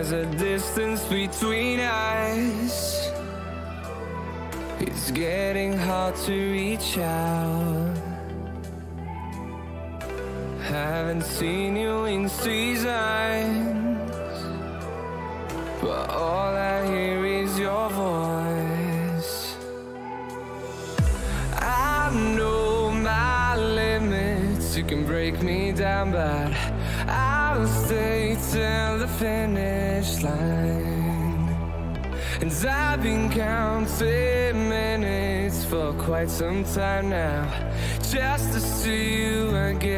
there's a distance between us. It's getting hard to reach out. Haven't seen you in seasons, but all I hear is your voice. I know my limits, you can break me down, but I'll stay till the finish line. And I've been counting minutes for quite some time now, just to see you again.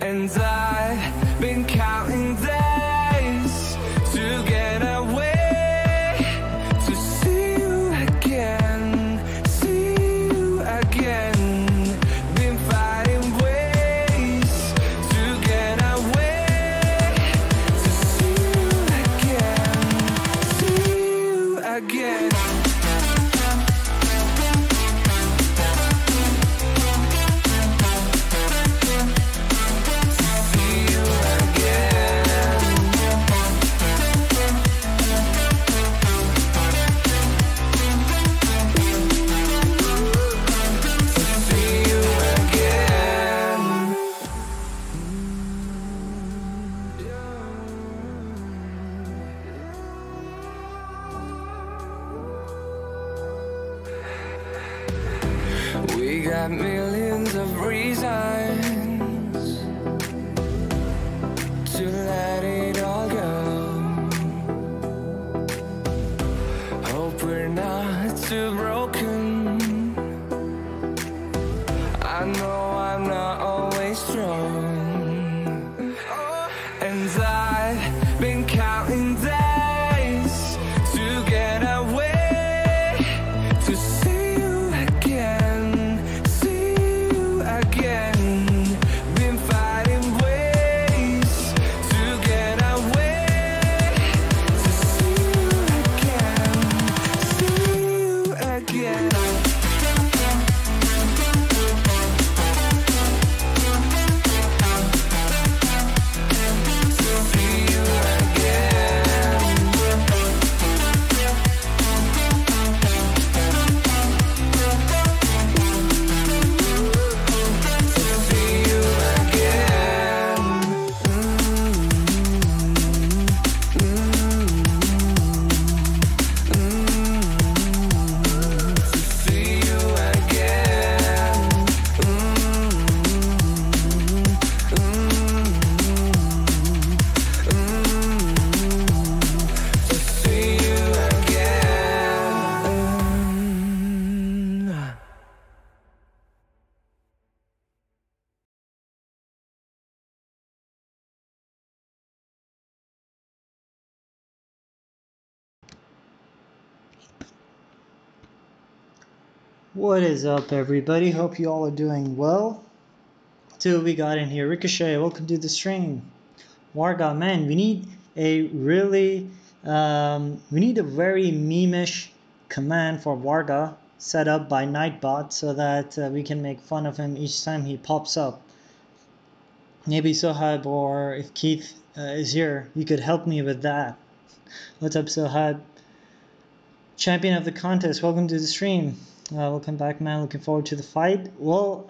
And I've been counting days to get away, to see you again, see you again. Been fighting ways to get away, to see you again, see you again. We got millions of reasons to let it all go. Hope we're not too broken. I know I'm not always strong, and I've been counting days to get away, to see you again, see you again. Been fighting ways to get away, to see you again, see you again. What is up, everybody? Hope you all are doing well. So we got in here. Ricochet, welcome to the stream. Warga, man, we need a really, we need a very meme-ish command for Warga set up by Nightbot so that we can make fun of him each time he pops up. Maybe Sohab, or if Keith is here, you could help me with that. What's up, Sohab? Champion of the contest, welcome to the stream. Welcome back, man. Looking forward to the fight. Well,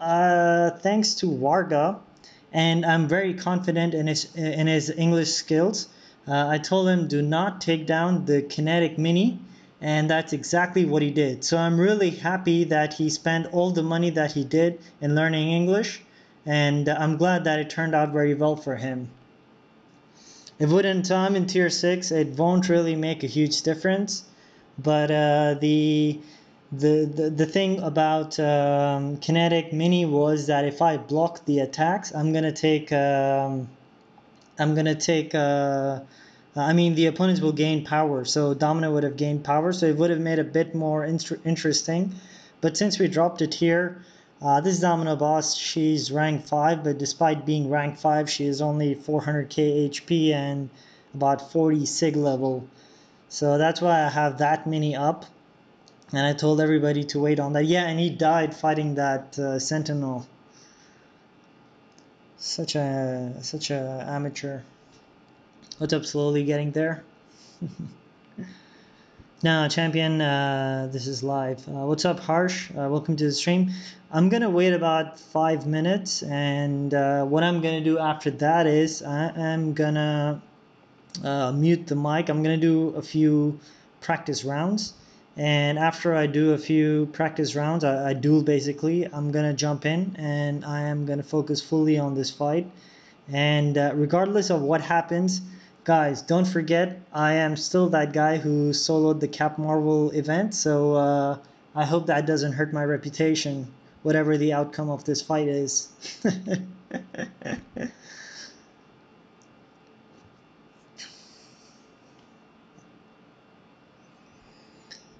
thanks to Warga, and I'm very confident in his English skills. I told him do not take down the kinetic mini, and that's exactly what he did. So I'm really happy that he spent all the money that he did in learning English, and I'm glad that it turned out very well for him. If wouldn't I'm in tier 6, it won't really make a huge difference, but the thing about kinetic mini was that if I block the attacks, I mean, the opponents will gain power, so Domino would have gained power, so it would have made a bit more interesting. But since we dropped it here, this Domino boss, she's rank 5, but despite being rank 5, she is only 400k HP and about 40 sig level. So that's why I have that mini up. And I told everybody to wait on that. Yeah, and he died fighting that Sentinel. Such a amateur. What's up, slowly getting there? Now, champion, this is live. What's up, Harsh? Welcome to the stream. I'm gonna wait about 5 minutes, and what I'm gonna do after that is I am gonna mute the mic. I'm gonna do a few practice rounds, and after I do a few practice rounds, I duel basically. I'm gonna jump in, and I am gonna focus fully on this fight. And regardless of what happens, guys, don't forget I am still that guy who soloed the Cap Marvel event. So I hope that doesn't hurt my reputation, whatever the outcome of this fight is.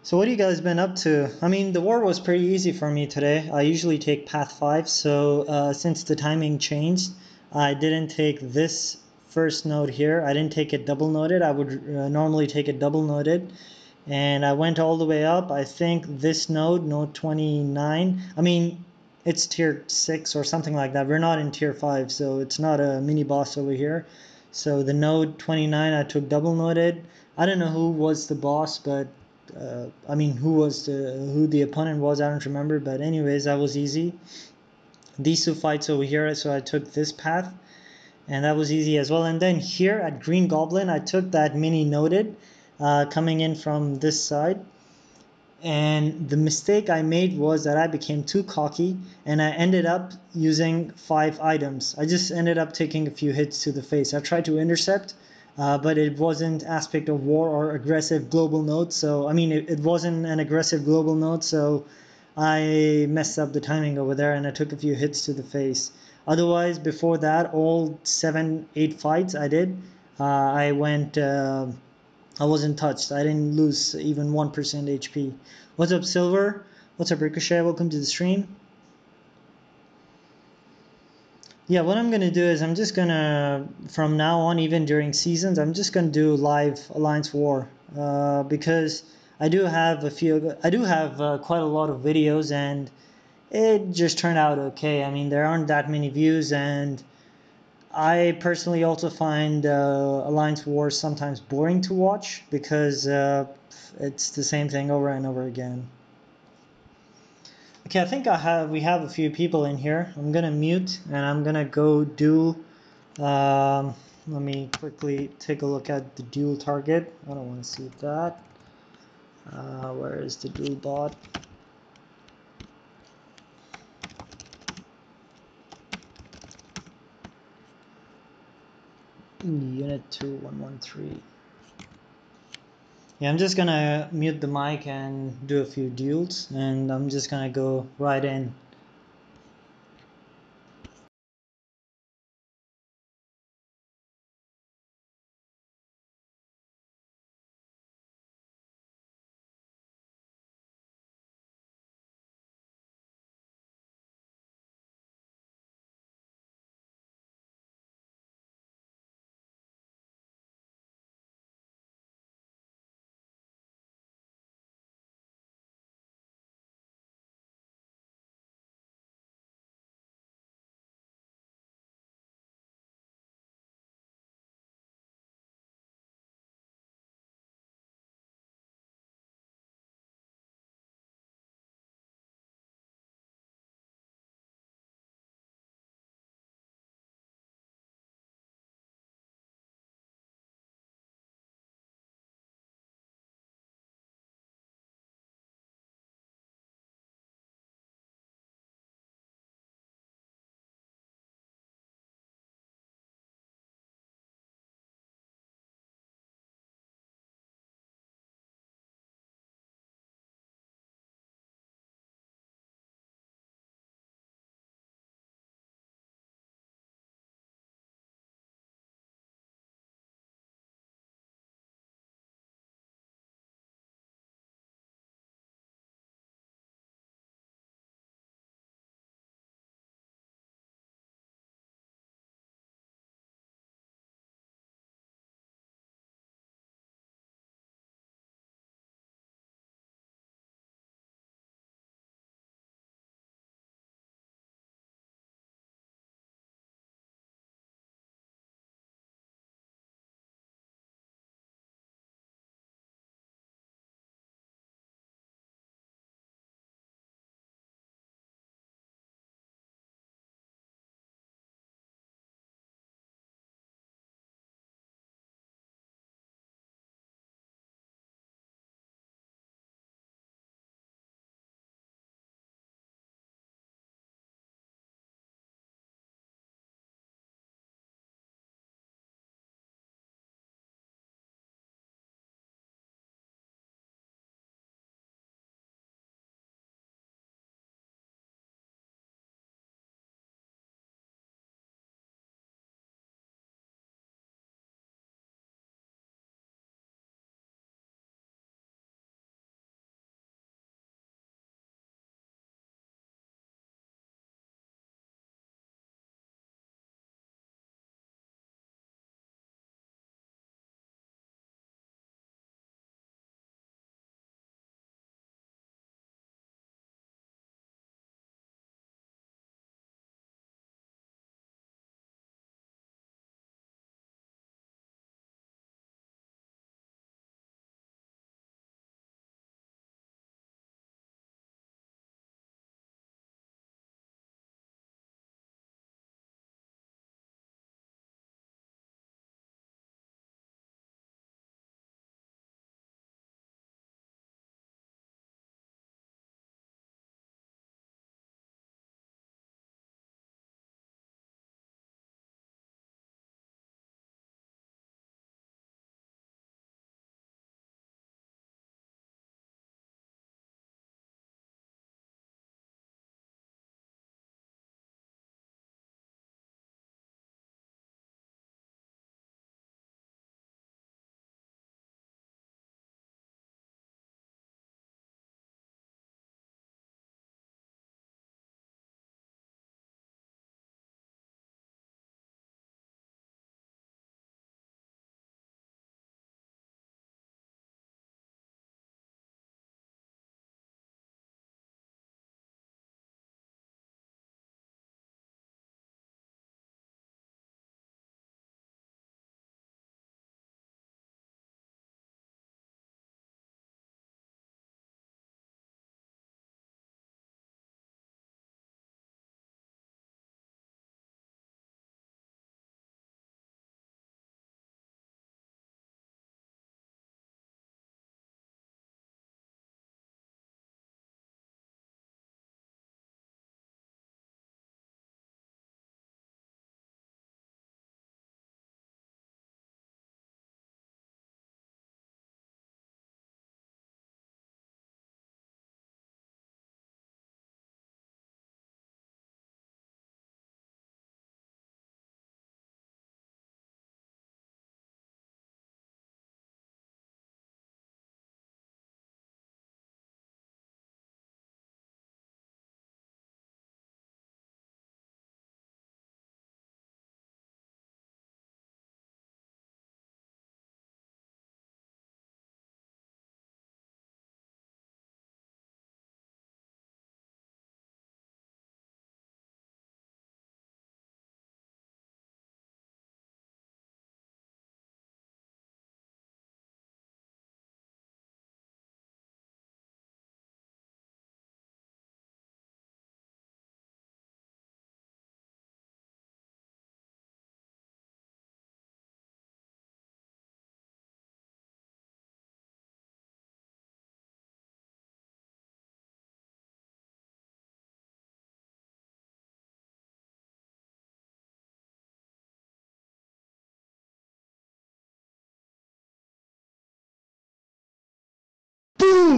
So what have you guys been up to? I mean, the war was pretty easy for me today. I usually take path 5, so since the timing changed, I didn't take this first node here. I didn't take it double noded. I would normally take it double noded. And I went all the way up. I think this node, node 29, I mean, it's tier 6 or something like that. We're not in tier 5, so it's not a mini boss over here. So the node 29 I took double noded. I don't know who was the boss, but I mean, who the opponent was, I don't remember. But anyways, that was easy. These two fights over here, so I took this path, and that was easy as well. And then here at Green Goblin, I took that mini noded coming in from this side. And the mistake I made was that I became too cocky, and I ended up using 5 items. I just ended up taking a few hits to the face. I tried to intercept, but it wasn't aspect of war or aggressive global node. So I mean, it wasn't an aggressive global node. So I messed up the timing over there, and I took a few hits to the face. Otherwise, before that, all 7-8 fights I did, I went. I wasn't touched. I didn't lose even 1% HP. What's up, Silver? What's up, Ricochet? Welcome to the stream. Yeah, what I'm going to do is I'm just going to, from now on, even during seasons, I'm just going to do live Alliance War. Because I do have quite a lot of videos, and it just turned out okay. I mean, there aren't that many views, and I personally also find Alliance Wars sometimes boring to watch because it's the same thing over and over again. Okay, I think we have a few people in here. I'm gonna mute and I'm gonna go duel. Let me quickly take a look at the duel target. I don't want to see that. Where is the duel bot? Unit 2113. Yeah, I'm just gonna mute the mic and do a few duels, and I'm just gonna go right in.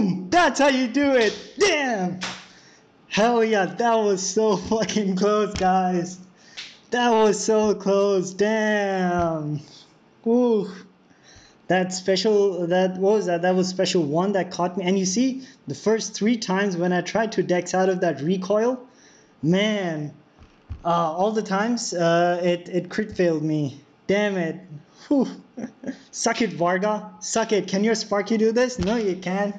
Boom! That's how you do it! Damn! Hell yeah, that was so fucking close, guys. That was so close. Damn. Ooh. That special, that what was that? That was special one that caught me. And you see, the first 3 times when I tried to dex out of that recoil, man, all the times it crit failed me. Damn it. Whew. Suck it, Varga. Suck it. Can your Sparky do this? No, you can't.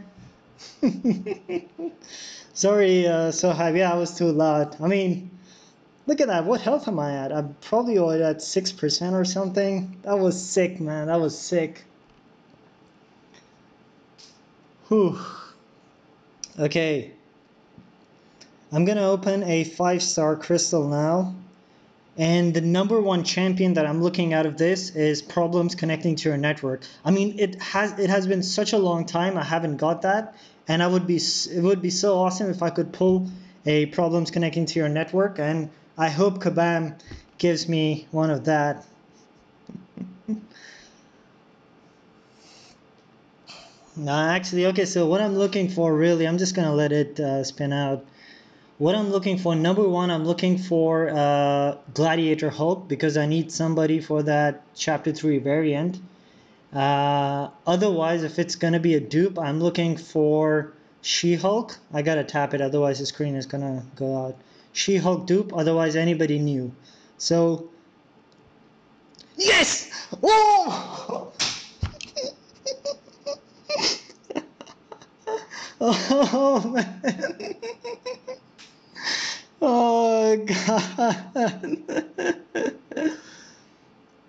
Sorry, so hype. Yeah, I was too loud. I mean, look at that. What health am I at? I'm probably at 6% or something. That was sick, man. That was sick. Whew. Okay. I'm gonna open a 5-star crystal now. And the number 1 champion that I'm looking out of this is problems connecting to your network. I mean, it has been such a long time I haven't got that, and it would be so awesome if I could pull a problems connecting to your network, and I hope Kabam gives me one of that. Actually, okay, so what I'm looking for really, I'm just gonna let it spin out. What I'm looking for, number 1, I'm looking for Gladiator Hulk, because I need somebody for that Chapter 3 variant. Otherwise, if it's going to be a dupe, I'm looking for She-Hulk. I got to tap it, otherwise the screen is going to go out. She-Hulk dupe, otherwise anybody new. So, yes! Oh! Oh, man. Oh god.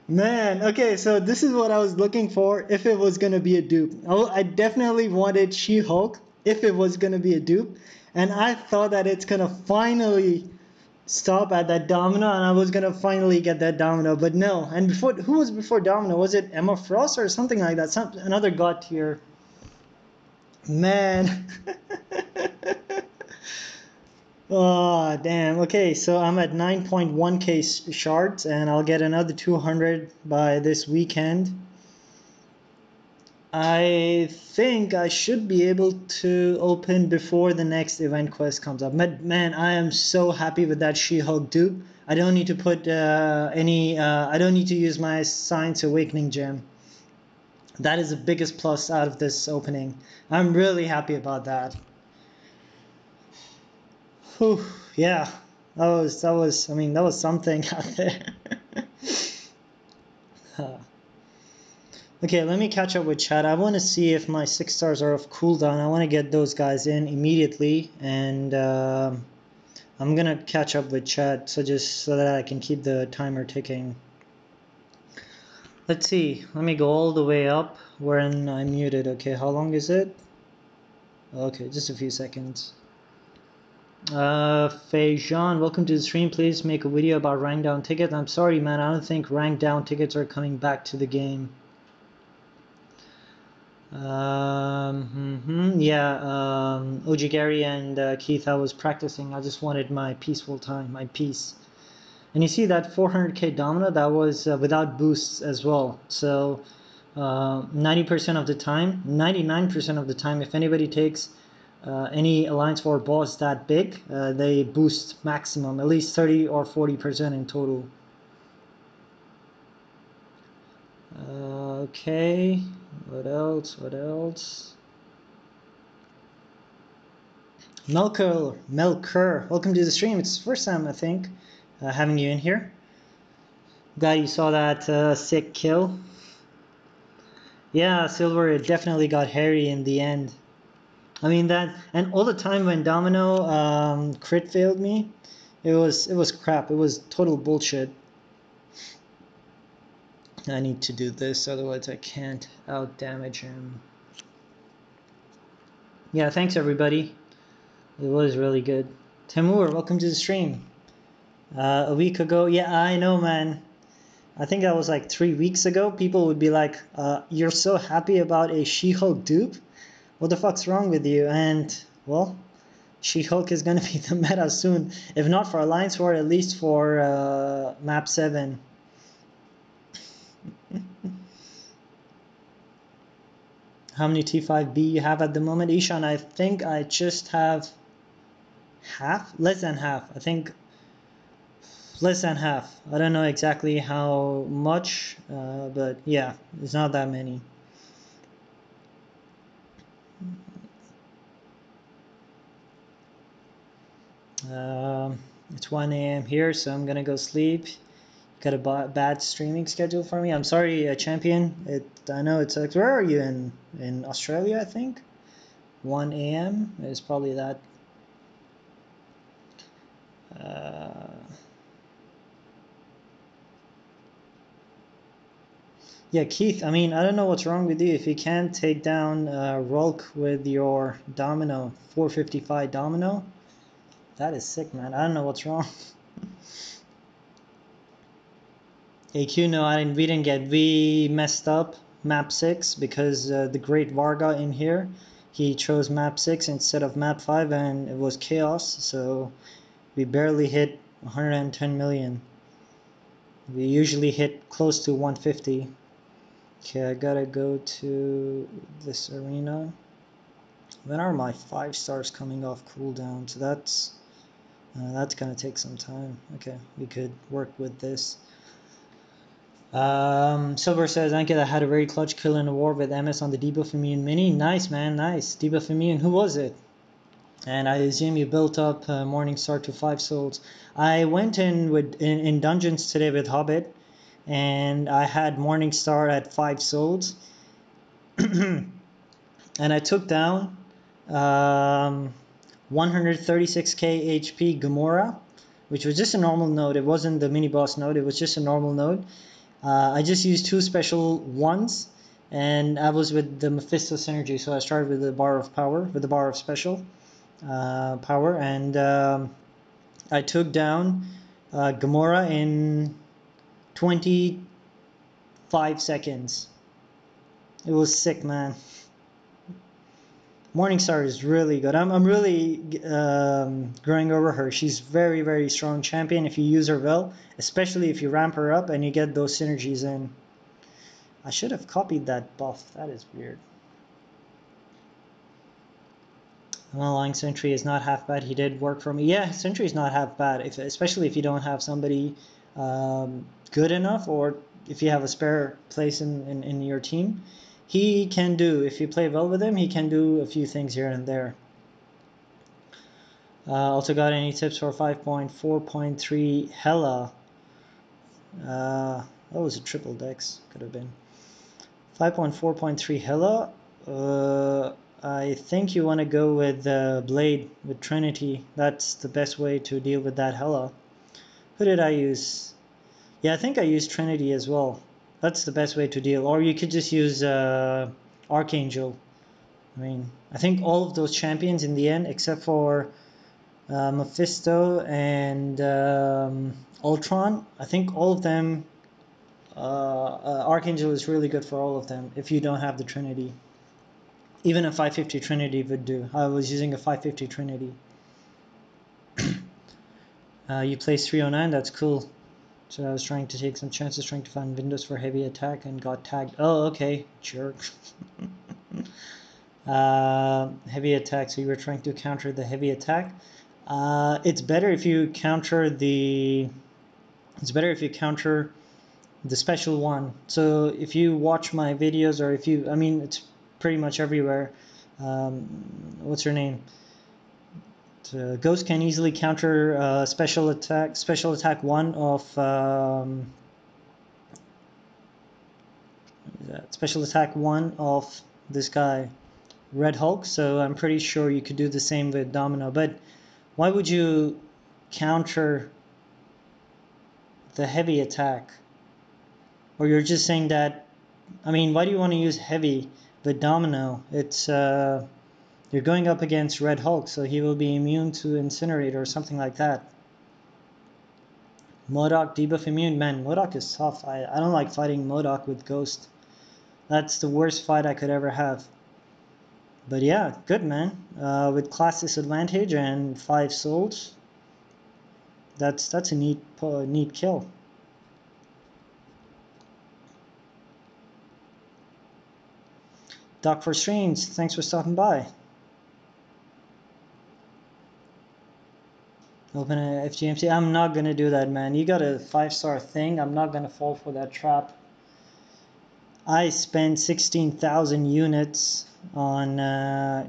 Man, okay, so this is what I was looking for if it was gonna be a dupe. I definitely wanted She-Hulk if it was gonna be a dupe, and I thought that it's gonna finally stop at that Domino, and I was gonna finally get that Domino, but no. And before, who was before Domino? Was it Emma Frost or something like that? Another god tier. Man. Oh, damn. Okay, so I'm at 9.1k shards, and I'll get another 200 by this weekend. I think I should be able to open before the next event quest comes up. But man, I am so happy with that She-Hulk dupe. I don't need to put I don't need to use my Science Awakening gem. That is the biggest plus out of this opening. I'm really happy about that. Whew, yeah, that was, I mean, that was something out there. Okay, let me catch up with chat. I want to see if my 6 stars are off cooldown. I want to get those guys in immediately, and I'm gonna catch up with chat just so that I can keep the timer ticking. Let's see. Let me go all the way up when I'm muted. Okay, how long is it? Okay, just a few seconds. Fejan, welcome to the stream. Please make a video about rank down tickets. I'm sorry, man. I don't think rank down tickets are coming back to the game. Yeah, OG Gary and Keith, I was practicing. I just wanted my peaceful time, my peace. And you see that 400k Domino, that was without boosts as well. So 90% of the time, 99% of the time, if anybody takes any Alliance War boss that big, they boost maximum, at least 30 or 40% in total. Okay, what else? What else? Melker, welcome to the stream. It's the first time, I think, having you in here. Glad you saw that sick kill. Yeah, Silver definitely got hairy in the end. I mean that, and all the time when Domino crit failed me, it was crap. It was total bullshit. I need to do this, otherwise I can't out damage him. Yeah, thanks everybody. It was really good. Timur, welcome to the stream. A week ago, yeah, I know, man. I think that was like 3 weeks ago. People would be like, "You're so happy about a She-Hulk dupe? What the fuck's wrong with you?" And well, She-Hulk is gonna be the meta soon, if not for Alliance War, at least for Map 7. how many T5B you have at the moment. Ishan, I think I just have half, less than half. I think less than half. I don't know exactly how much, but yeah, it's not that many. It's 1 a.m. here, so I'm gonna go sleep. Got a bad streaming schedule for me. I'm sorry, champion. I know it sucks. Where are you in Australia? I think 1 a.m. is probably that. Yeah, Keith. I mean, I don't know what's wrong with you if you can't take down Rolk with your domino 455 domino. That is sick, man. I don't know what's wrong. AQ, no, we messed up map 6 because the great Varga in here, he chose map 6 instead of map 5 and it was chaos, so we barely hit 110 million. We usually hit close to 150. Okay, I gotta go to this arena. When are my 5 stars coming off cooldown? So that's gonna take some time. Okay, we could work with this. Silver says, Ankit, I had a very clutch kill in a war with MS on the debuff immune mini. Nice, man, nice. Debuff immune, who was it? And I assume you built up Morningstar to 5 souls. I went in dungeons today with Hobbit, and I had Morningstar at 5 souls. And I took down 136k HP Gamora, which was just a normal node. It wasn't the mini boss node, it was just a normal node. I just used 2 special ones, and I was with the Mephisto synergy, so I started with the bar of power, with the bar of special power, and I took down Gamora in 25 seconds. It was sick, man. Morningstar is really good. I'm really growing over her. She's very, very strong champion if you use her well, especially if you ramp her up and you get those synergies in. I should have copied that buff. That is weird. Well, lying Sentry is not half bad. He did work for me. Yeah, Sentry is not half bad, especially if you don't have somebody good enough, or if you have a spare place in your team. He can do, if you play well with him, he can do a few things here and there. Also got any tips for 5.4.3 Hella? That was a triple dex, could have been. 5.4.3 Hella? I think you want to go with Blade, with Trinity. That's the best way to deal with that Hella. Who did I use? Yeah, I think I used Trinity as well. That's the best way to deal. Or you could just use Archangel. I mean, I think all of those champions in the end, except for Mephisto and Ultron, I think all of them, Archangel is really good for all of them if you don't have the Trinity. Even a 550 Trinity would do. I was using a 550 Trinity. You placed 309, that's cool. So I was trying to take some chances, trying to find windows for heavy attack and got tagged. Oh, okay, jerk. Heavy attack, so you were trying to counter the heavy attack. It's better if you counter the special one. So if you watch my videos, or if you, I mean, it's pretty much everywhere. What's her name? Ghost can easily counter special attack 1 of special attack 1 of this guy, Red Hulk. So I'm pretty sure you could do the same with Domino. But why would you counter the heavy attack? Or you're just saying that, I mean, why do you want to use heavy with Domino? It's you're going up against Red Hulk, so he will be immune to Incinerate or something like that. MODOK debuff immune. Man, MODOK is tough. I don't like fighting MODOK with Ghost. That's the worst fight I could ever have. But yeah, good, man. With class disadvantage and 5 souls, that's a neat kill. Doc for Streams, thanks for stopping by. Open a FGMC. I'm not gonna do that, man. You got a 5-star thing. I'm not gonna fall for that trap. I spent 16,000 units on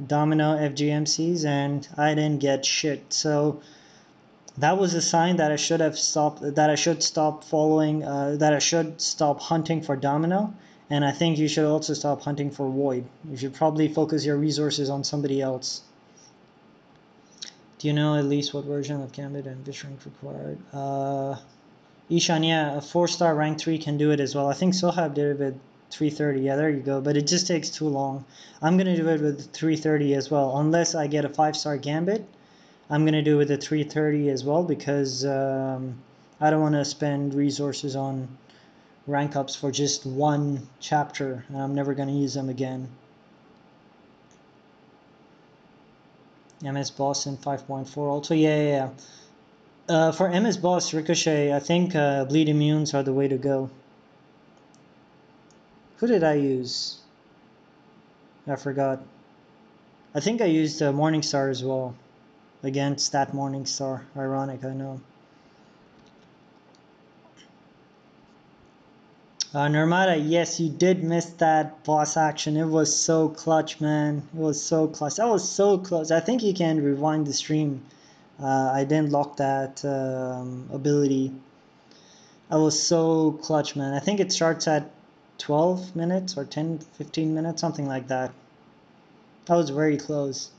Domino FGMCs and I didn't get shit. So that was a sign that I should have stopped. That I should stop following. That I should stop hunting for Domino. And I think you should also stop hunting for Void. You should probably focus your resources on somebody else. Do you know at least what version of Gambit and Fish rank required? Ishan, yeah, a 4-star rank 3 can do it as well. I think Sohab did it with 330. Yeah, there you go. But it just takes too long. I'm going to do it with 330 as well. Unless I get a 5-star Gambit, I'm going to do it with a 330 as well because I don't want to spend resources on rank ups for just one chapter. And I'm never going to use them again. MS Boss in 5.4 also. Yeah. For MS Boss, Ricochet, I think Bleed Immunes are the way to go. Who did I use? I forgot. I think I used Morningstar as well. Against that Morningstar. Ironic, I know. Nirmata, yes, you did miss that boss action. It was so clutch, man. It was so clutch. That was so close. I think you can rewind the stream. I didn't lock that ability. I was so clutch, man. I think it starts at 12 minutes or 10, 15 minutes, something like that. That was very close.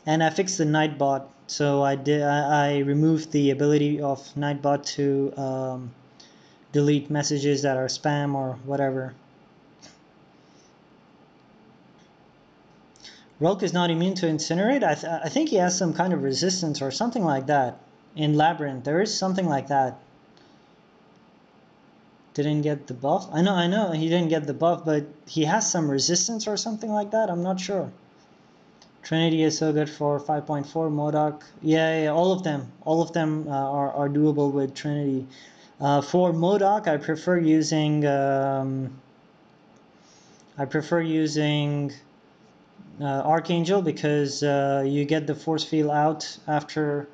And I fixed the Nightbot. So I removed the ability of Nightbot to delete messages that are spam or whatever. Rolk is not immune to Incinerate? I think he has some kind of resistance or something like that. In Labyrinth, there is something like that. Didn't get the buff? I know he didn't get the buff, but he has some resistance or something like that. I'm not sure. Trinity is so good for 5.4. MODOK. Yeah, all of them. All of them are doable with Trinity. For MODOK, I prefer using Archangel because you get the force field out after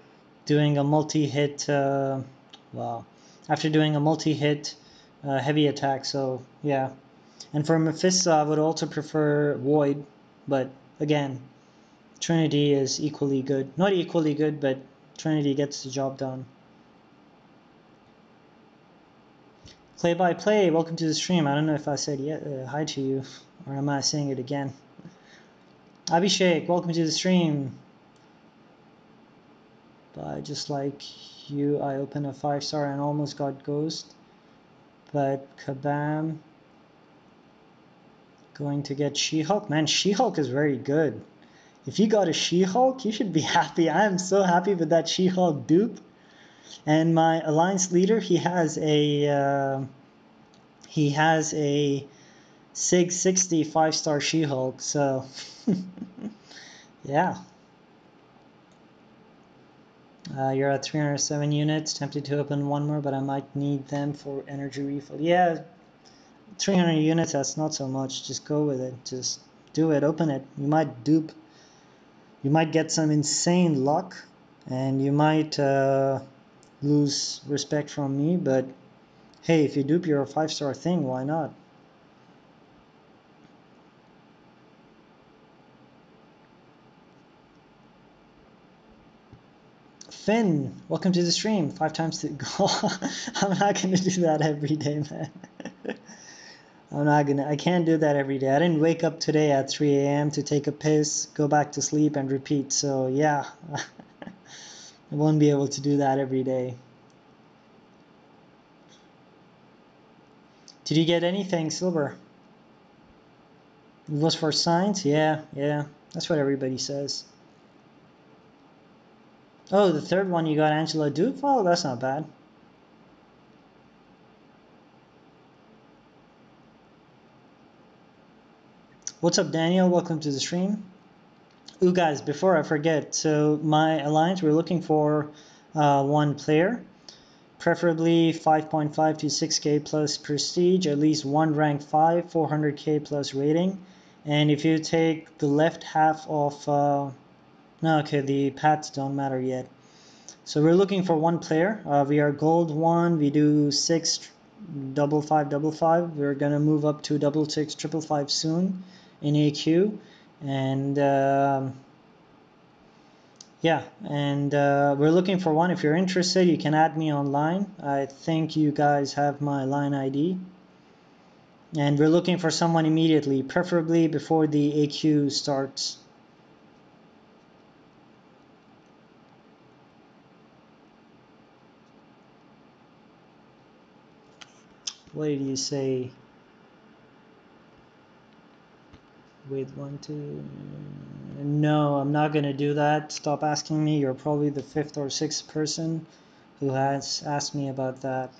doing a multi-hit. After doing a multi-hit heavy attack. So yeah, and for Mephisto, I would also prefer Void, but again, Trinity is equally good. Not equally good, but Trinity gets the job done. Play by play, welcome to the stream. I don't know if I said hi to you, or am I saying it again? Abhishek, welcome to the stream. But just like you, I opened a 5-star and almost got ghost. But Kabam, going to get She-Hulk. Man, She-Hulk is very good. If you got a She-Hulk, you should be happy. I am so happy with that She-Hulk dupe. And my alliance leader, he has a 660 5-star She-Hulk. So yeah. You're at 307 units. Tempted to open one more, but I might need them for energy refill. Yeah, 300 units, that's not so much. Just go with it. Just do it. Open it. You might dupe. You might get some insane luck, and you might lose respect from me. But hey, if you dupe your 5-star thing, why not? Finn, welcome to the stream. 5 times to go. I'm not gonna do that every day, man. I can't do that every day. I didn't wake up today at 3 a.m. to take a piss, go back to sleep, and repeat. So yeah, I won't be able to do that every day. Did you get anything, Silver? It was for science? Yeah. That's what everybody says. Oh, the third one you got Angela dupe? Well, that's not bad. What's up, Daniel? Welcome to the stream. Ooh, guys, before I forget, so my alliance, we're looking for one player. preferably 5.5 to 6k plus prestige, at least one rank 5, 400k plus rating. And if you take the left half of no, okay, the paths don't matter yet. So we're looking for one player. We are gold 1. We do 6 double 5 double 5. We're gonna move up to double 6 triple 5 soon in AQ. And yeah, and we're looking for one. If you're interested, you can add me online. I think you guys have my line ID. And we're looking for someone immediately, preferably before the AQ starts. What did you say? Wait, 1, 2. No, I'm not gonna do that. Stop asking me. You're probably the 5th or 6th person who has asked me about that.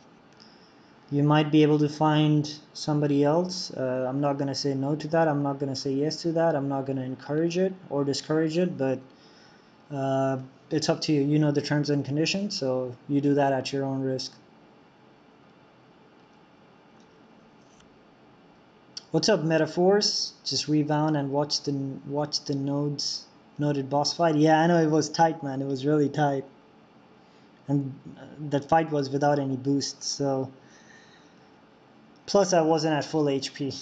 You might be able to find somebody else. I'm not gonna say no to that. I'm not gonna say yes to that. I'm not gonna encourage it or discourage it, but it's up to you. You know the terms and conditions, so you do that at your own risk. What's up, Metaphors? Just rebound and watch the noted boss fight. Yeah, I know it was tight, man. It was really tight, and that fight was without any boosts. So, plus I wasn't at full HP.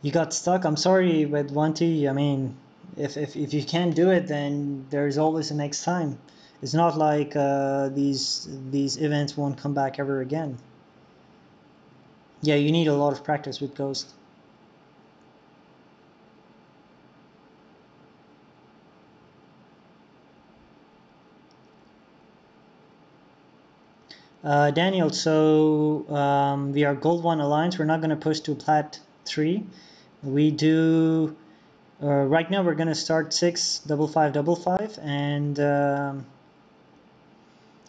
You got stuck. I'm sorry, with Wanty. I mean, if you can't do it, then there's always a next time. It's not like these events won't come back ever again. Yeah, you need a lot of practice with Ghost. Daniel, so we are Gold 1 Alliance. We're not going to push to Plat 3. We do... right now we're going to start 6, double 5, double 5. And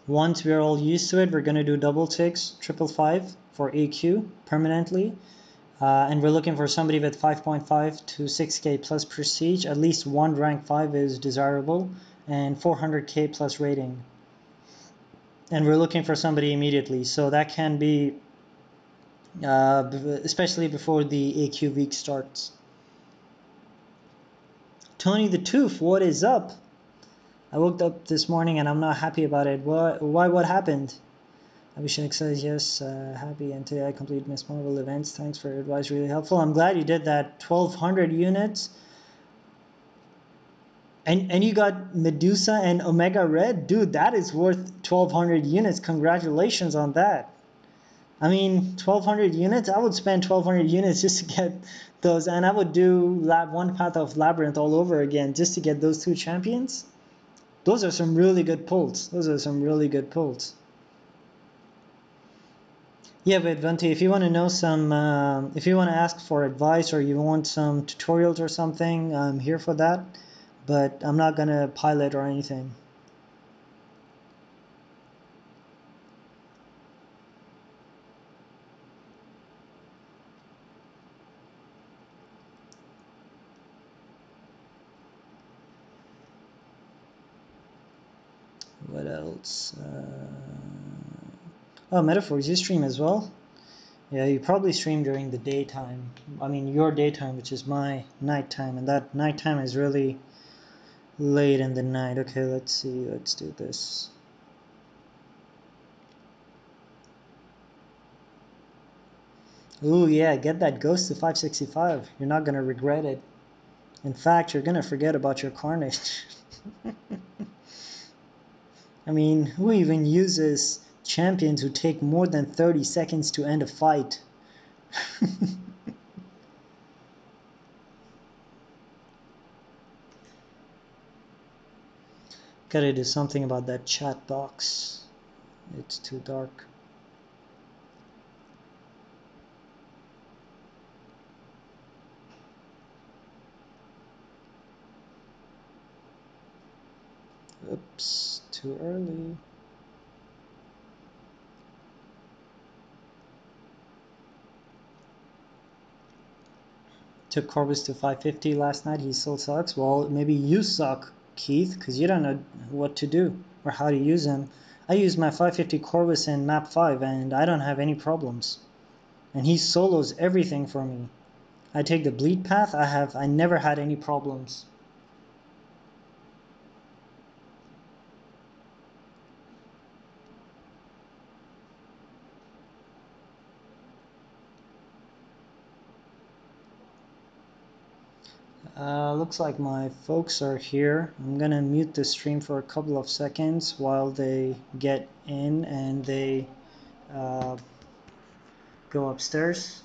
once we're all used to it, we're going to do double 6, triple 5 for AQ permanently. And we're looking for somebody with 5.5 to 6k plus prestige. At least one rank 5 is desirable. And 400k plus rating. And we're looking for somebody immediately. So that can be, especially before the AQ week starts. Tony the Tooth, what is up? I woke up this morning and I'm not happy about it. Why? What happened? Abhishek says, yes, happy, and today I completed Miss Marvel events. Thanks for your advice, really helpful. I'm glad you did that. 1200 units. And you got Medusa and Omega Red? Dude, that is worth 1200 units. Congratulations on that. I mean, 1200 units? I would spend 1200 units just to get those. And I would do one path of Labyrinth all over again just to get those 2 champions. Those are some really good pulls. Those are some really good pulls. Yeah, but Venti, if you want to know some, if you want to ask for advice or you want some tutorials or something, I'm here for that. But I'm not going to pilot or anything. What else? Oh, Metaphors, you stream as well? Yeah, you probably stream during the daytime. I mean, your daytime, which is my nighttime. And that nighttime is really late in the night. Okay, let's see. Let's do this. Ooh, yeah, get that Ghost to 565. You're not going to regret it. In fact, you're going to forget about your Carnage. I mean, who even uses champions who take more than 30 seconds to end a fight? Gotta do something about that chat box. It's too dark. Oops, too early. Took Corvus to 550 last night. He still sucks. Well, maybe you suck, Keith, because you don't know what to do or how to use him. I use my 550 Corvus in map 5 and I don't have any problems. And he solos everything for me. I take the bleed path, I never had any problems. Looks like my folks are here. I'm gonna mute the stream for a couple of seconds while they get in and they go upstairs.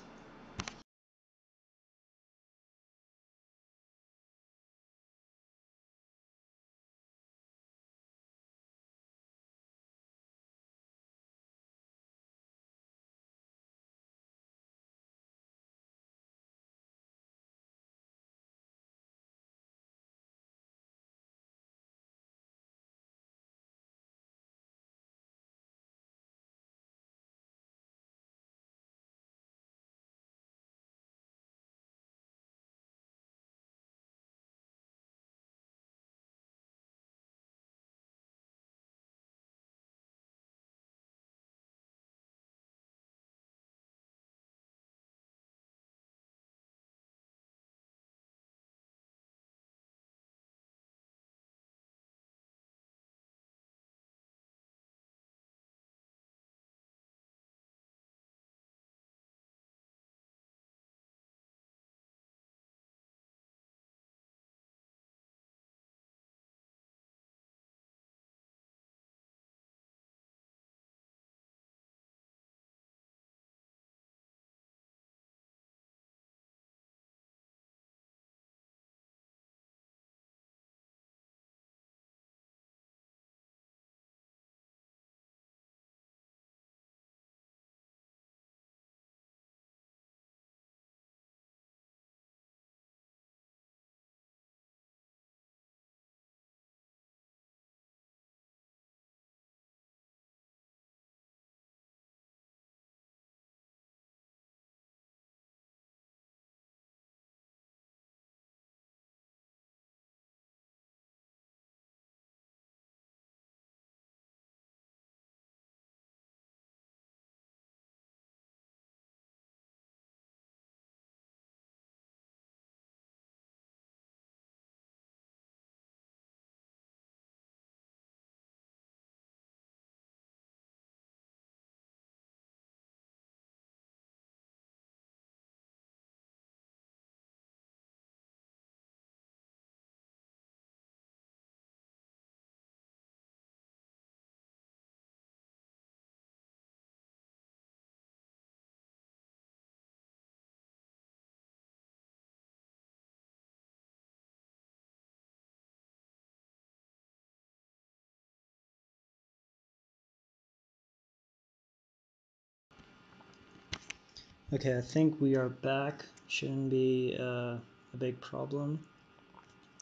Okay, I think we are back. Shouldn't be a big problem.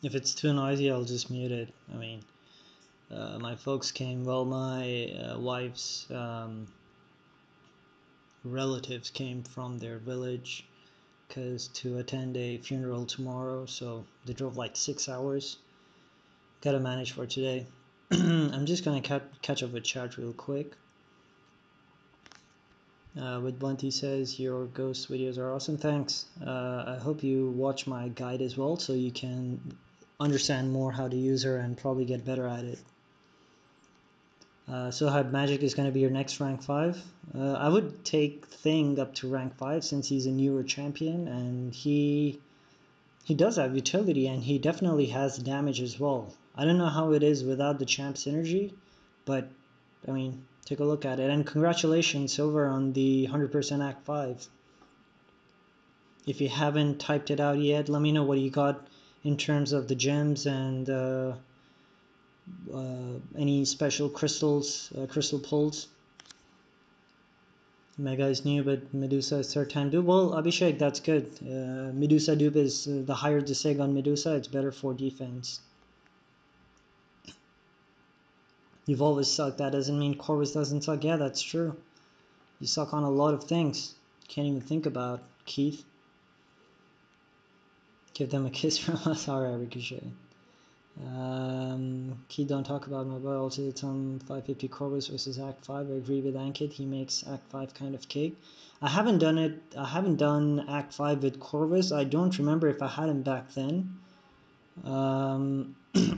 If it's too noisy, I'll just mute it. I mean, my folks came, well, my wife's relatives came from their village to attend a funeral tomorrow, so they drove like 6 hours. Gotta manage for today. I'm just gonna catch up with chat real quick. With Bunty says your ghost videos are awesome. Thanks. I hope you watch my guide as well so you can understand more how to use her and probably get better at it. So how Magic is going to be your next rank 5. I would take Thing up to rank 5 since he's a newer champion and he does have utility and he definitely has damage as well. I don't know how it is without the champ synergy, but I mean, take a look at it. And congratulations, Silver, on the 100% Act 5. If you haven't typed it out yet, let me know what you got in terms of the gems and any special crystals, crystal pulls. Mega is new, but Medusa is third time dupe. Well, Abhishek, that's good. Medusa dupe is the higher the seg on Medusa, it's better for defense. You've always sucked. That doesn't mean Corvus doesn't suck. Yeah, that's true. You suck on a lot of things. Can't even think about Keith. Give them a kiss from us. Alright, Ricochet. Key, don't talk about my boy. Also, it's on 550 Corvus versus Act 5. I agree with Ankit. He makes Act 5 kind of cake. I haven't done it. I haven't done Act 5 with Corvus. I don't remember if I had him back then.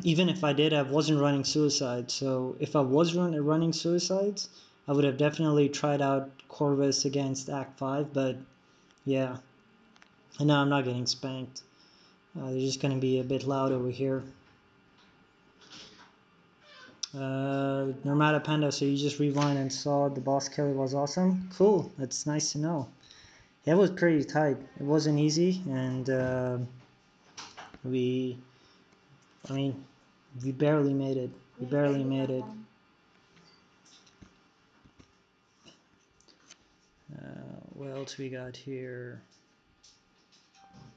Even if I did, I wasn't running Suicide. So if I was running Suicides, I would have definitely tried out Corvus against Act 5. But yeah, and now I'm not getting spanked. They're just going to be a bit loud over here. Normata Panda, so you just rewind and saw the boss killer was awesome? Cool, that's nice to know. Yeah, it was pretty tight. It wasn't easy, and we barely made it. We barely made it. What else we got here?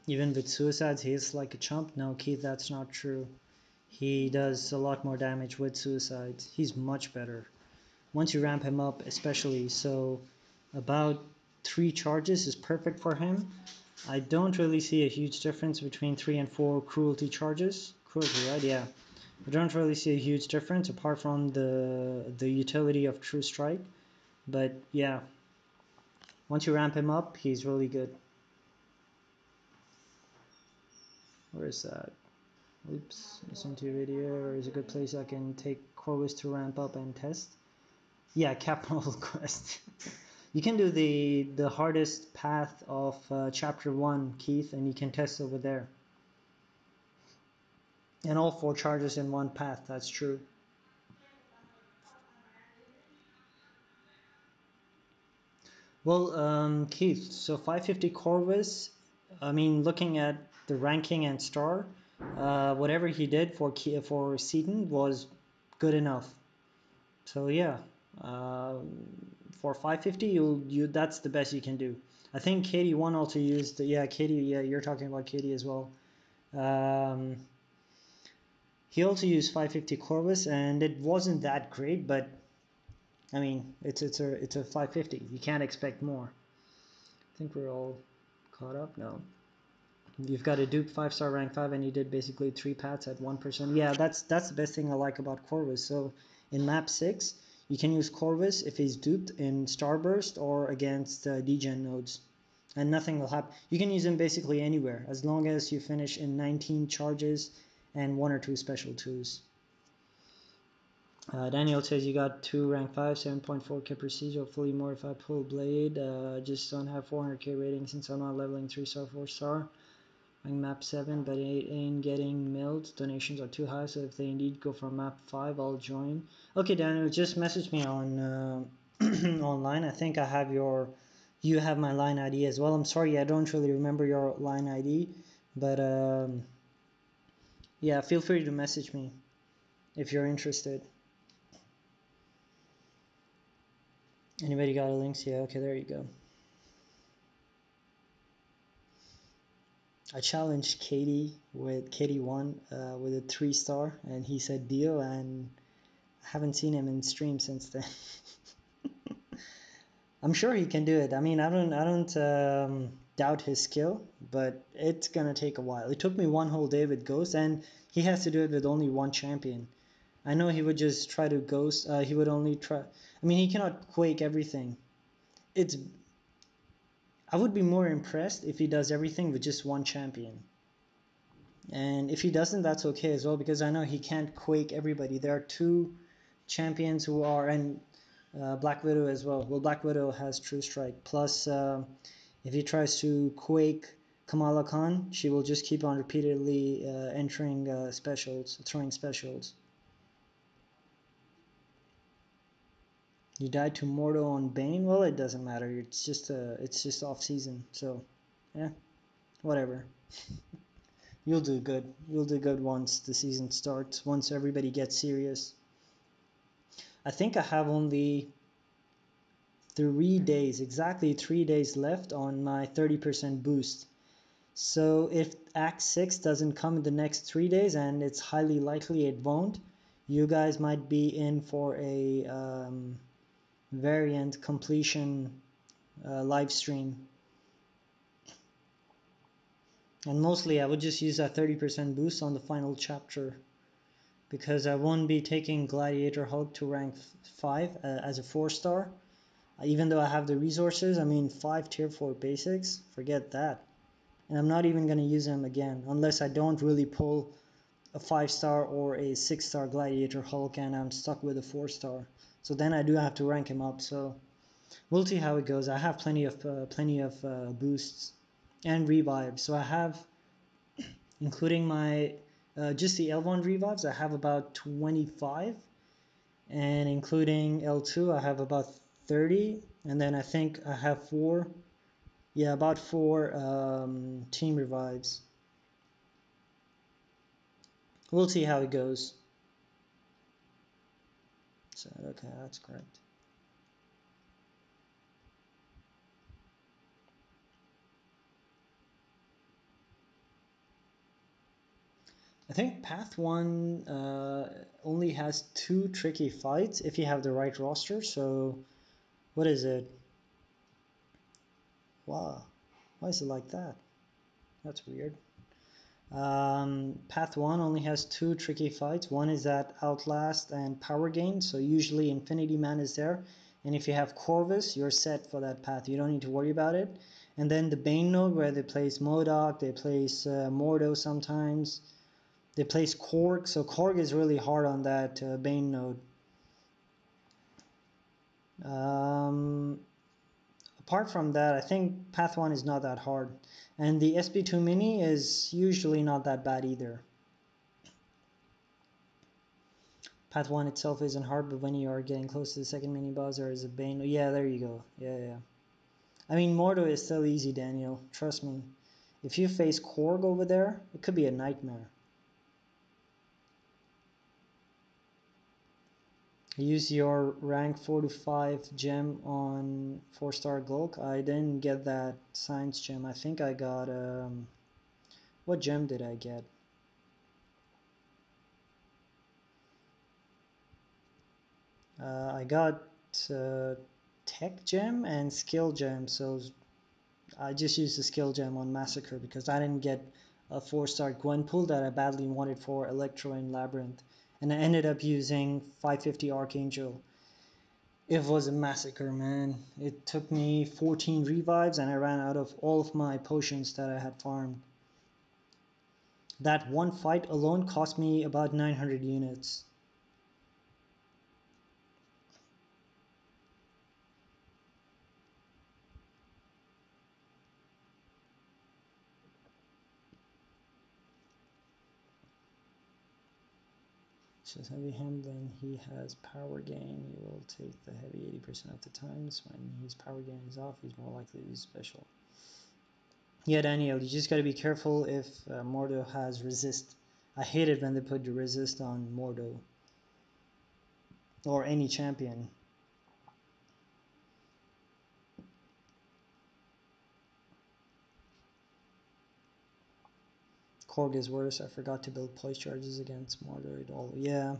Even with suicides, he's like a chump. No, Keith, that's not true. He does a lot more damage with suicides. He's much better. Once you ramp him up, especially, so about 3 charges is perfect for him. I don't really see a huge difference between 3 and 4 cruelty charges. Cruelty, right? Yeah. I don't really see a huge difference apart from the utility of True Strike. But yeah, once you ramp him up, he's really good. Where is that? Oops, listen to your video. Is a good place I can take Corvus to ramp up and test. Yeah, Capital Quest. You can do the hardest path of Chapter 1, Keith, and you can test over there. And all 4 charges in one path, that's true. Well, Keith, so 550 Corvus, I mean, looking at the ranking and star, whatever he did for Seaton was good enough. So yeah, for 550, that's the best you can do. I think KD1 also used, KD, you're talking about KD as well. He also used 550 Corvus, and it wasn't that great, but I mean, it's a 550. You can't expect more. I think we're all caught up now. You've got a Duke 5-star rank 5, and you did basically 3 pats at 1%. Yeah, that's the best thing I like about Corvus. So in map 6, you can use Corvus if he's duped in Starburst or against degen nodes, and nothing will happen. You can use him basically anywhere as long as you finish in 19 charges and 1 or 2 special 2s. Daniel says you got 2 rank 5, 7.4k prestige, hopefully more if I pull blade. Just don't have 400k rating since I'm not leveling 3-star, 4-star. Rank map 7, but it ain't getting milled. Donations are too high, so if they indeed go for map 5, I'll join. Okay, Daniel, just message me on online. I think I have you have my line ID as well. I'm sorry, I don't really remember your line ID, but yeah, feel free to message me if you're interested. Anybody got a links? Yeah, okay, there you go. I challenged Katie with KD1 with a 3-star, and he said deal, and I haven't seen him in stream since then. I'm sure he can do it. I mean, I don't doubt his skill, but it's gonna take a while. It took me 1 whole day with Ghost, and he has to do it with only 1 champion. I know he would just try to Ghost. He would only try. I mean, he cannot Quake everything. I would be more impressed if he does everything with just 1 champion. And if he doesn't, that's okay as well, because I know he can't Quake everybody. There are 2 champions who are, and Black Widow as well. Well, Black Widow has True Strike. Plus, if he tries to Quake Kamala Khan, she will just keep on repeatedly entering specials, throwing specials. You died to Mordo on Bane? Well, it doesn't matter. It's just off season. So, yeah, whatever. You'll do good. You'll do good once the season starts. Once everybody gets serious. I think I have only 3 days, exactly 3 days left on my 30% boost. So if Act 6 doesn't come in the next 3 days, and it's highly likely it won't, you guys might be in for a variant completion live stream. And mostly I would just use that 30% boost on the final chapter. because I won't be taking Gladiator Hulk to rank 5 as a 4-star. Even though I have the resources, I mean 5 tier 4 basics, forget that. And I'm not even going to use them again unless I don't really pull a 5-star or a 6-star Gladiator Hulk and I'm stuck with a 4-star. So then I do have to rank him up. So we'll see how it goes. I have plenty of boosts and revives. So I have, including my just the L1 revives, I have about 25, and including L2 I have about 30, and then I think I have 4, yeah, about 4 team revives. We'll see how it goes. So okay, that's correct. I think Path 1 only has 2 tricky fights if you have the right roster. So what is it? Wow, why is it like that? That's weird. Path 1 only has 2 tricky fights. One is at Outlast and Power Gain, so usually Infinity Man is there. And if you have Corvus, you're set for that path. You don't need to worry about it. And then the Bane node, where they place MODOK, they place Mordo sometimes. They place Korg, so Korg is really hard on that Bane node. Apart from that, I think Path 1 is not that hard. And the SB2 Mini is usually not that bad either. Path 1 itself isn't hard, but when you are getting close to the second mini boss, there is a Bane. Yeah, there you go. Yeah. I mean, Mordo is still easy, Daniel. Trust me. If you face Korg over there, it could be a nightmare. Use your rank 4 to 5 gem on 4-star Gulk. I didn't get that science gem. I think I got what gem did I get? I got tech gem and skill gem. So I just used the skill gem on Massacre because I didn't get a 4-star Gwenpool that I badly wanted for Electro and Labyrinth. And I ended up using 550 Archangel. It was a massacre, man. It took me 14 revives and I ran out of all of my potions that I had farmed. That one fight alone cost me about 900 units. Says heavy handling, he has power gain. You will take the heavy 80% of the times. When his power gain is off, he's more likely to use special. Yeah, Daniel, you just gotta be careful if Mordo has resist. I hate it when they put the resist on Mordo. Or any champion. Korg is worse. I forgot to build poise charges against Mordo at all. Yeah.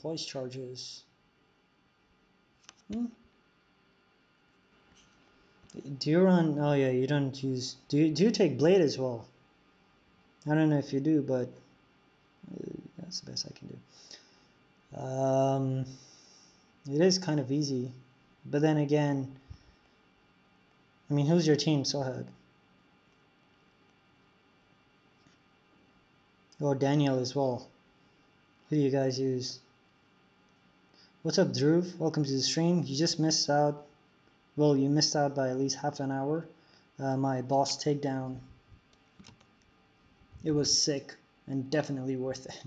Poise charges. Do you run? Oh yeah, you don't use. Do you take blade as well? I don't know if you do, but that's the best I can do. It is kind of easy, but then again, I mean, who's your team? So ahead. Or Daniel as well. Who do you guys use? What's up, Dhruv? Welcome to the stream. You just missed out. Well, you missed out by at least half an hour. My boss takedown. It was sick and definitely worth it.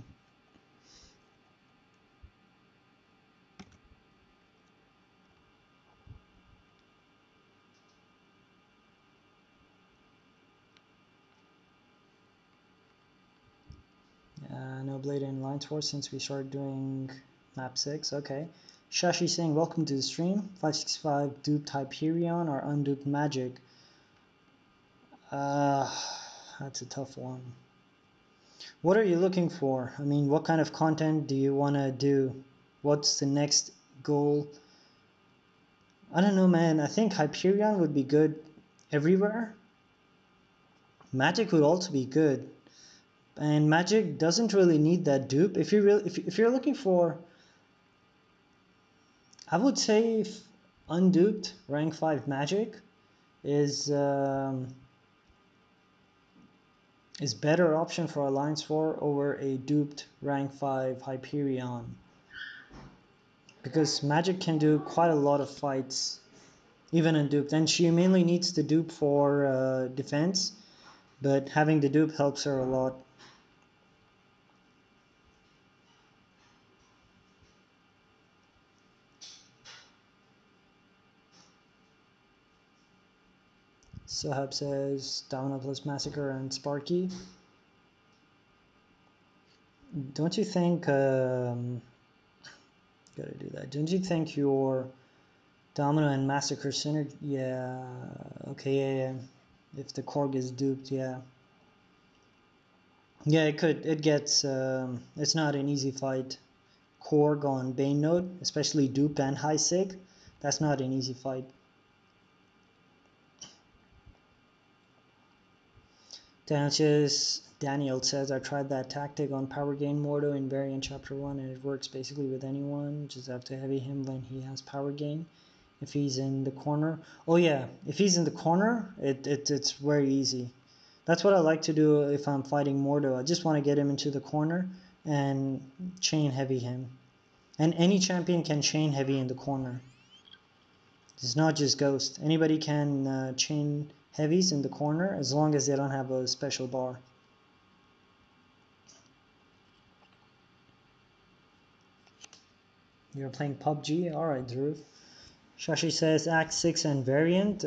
No Blade in Line Tour since we started doing map 6. Okay. Shashi saying, welcome to the stream. 565 duped Hyperion or unduped Magic? That's a tough one. What are you looking for? I mean, what kind of content do you want to do? What's the next goal? I don't know, man. I think Hyperion would be good everywhere. Magic would also be good. And Magic doesn't really need that dupe. If you're looking for, I would say unduped rank 5 Magic is better option for Alliance 4 over a duped rank 5 Hyperion. Because Magic can do quite a lot of fights, even unduped. And she mainly needs the dupe for defense, but having the dupe helps her a lot. Sahab says Domino plus Massacre and Sparky. Don't you think gotta do that? Don't you think your Domino and Massacre synergy? Yeah. Okay. Yeah. If the Korg is duped, yeah. Yeah, it could. It gets. It's not an easy fight. Korg on Bane Node, especially duped and high sig. That's not an easy fight. Daniel says, I tried that tactic on Power Gain Mordo in Variant Chapter 1 and it works basically with anyone. Just have to heavy him when he has Power Gain. If he's in the corner. Oh yeah, if he's in the corner, it's very easy. That's what I like to do if I'm fighting Mordo. I just want to get him into the corner and chain heavy him. And any champion can chain heavy in the corner. It's not just Ghost. Anybody can chain heavies in the corner as long as they don't have a special bar. You're playing PUBG? Alright, Drew. Shashi says Act 6 and Variant.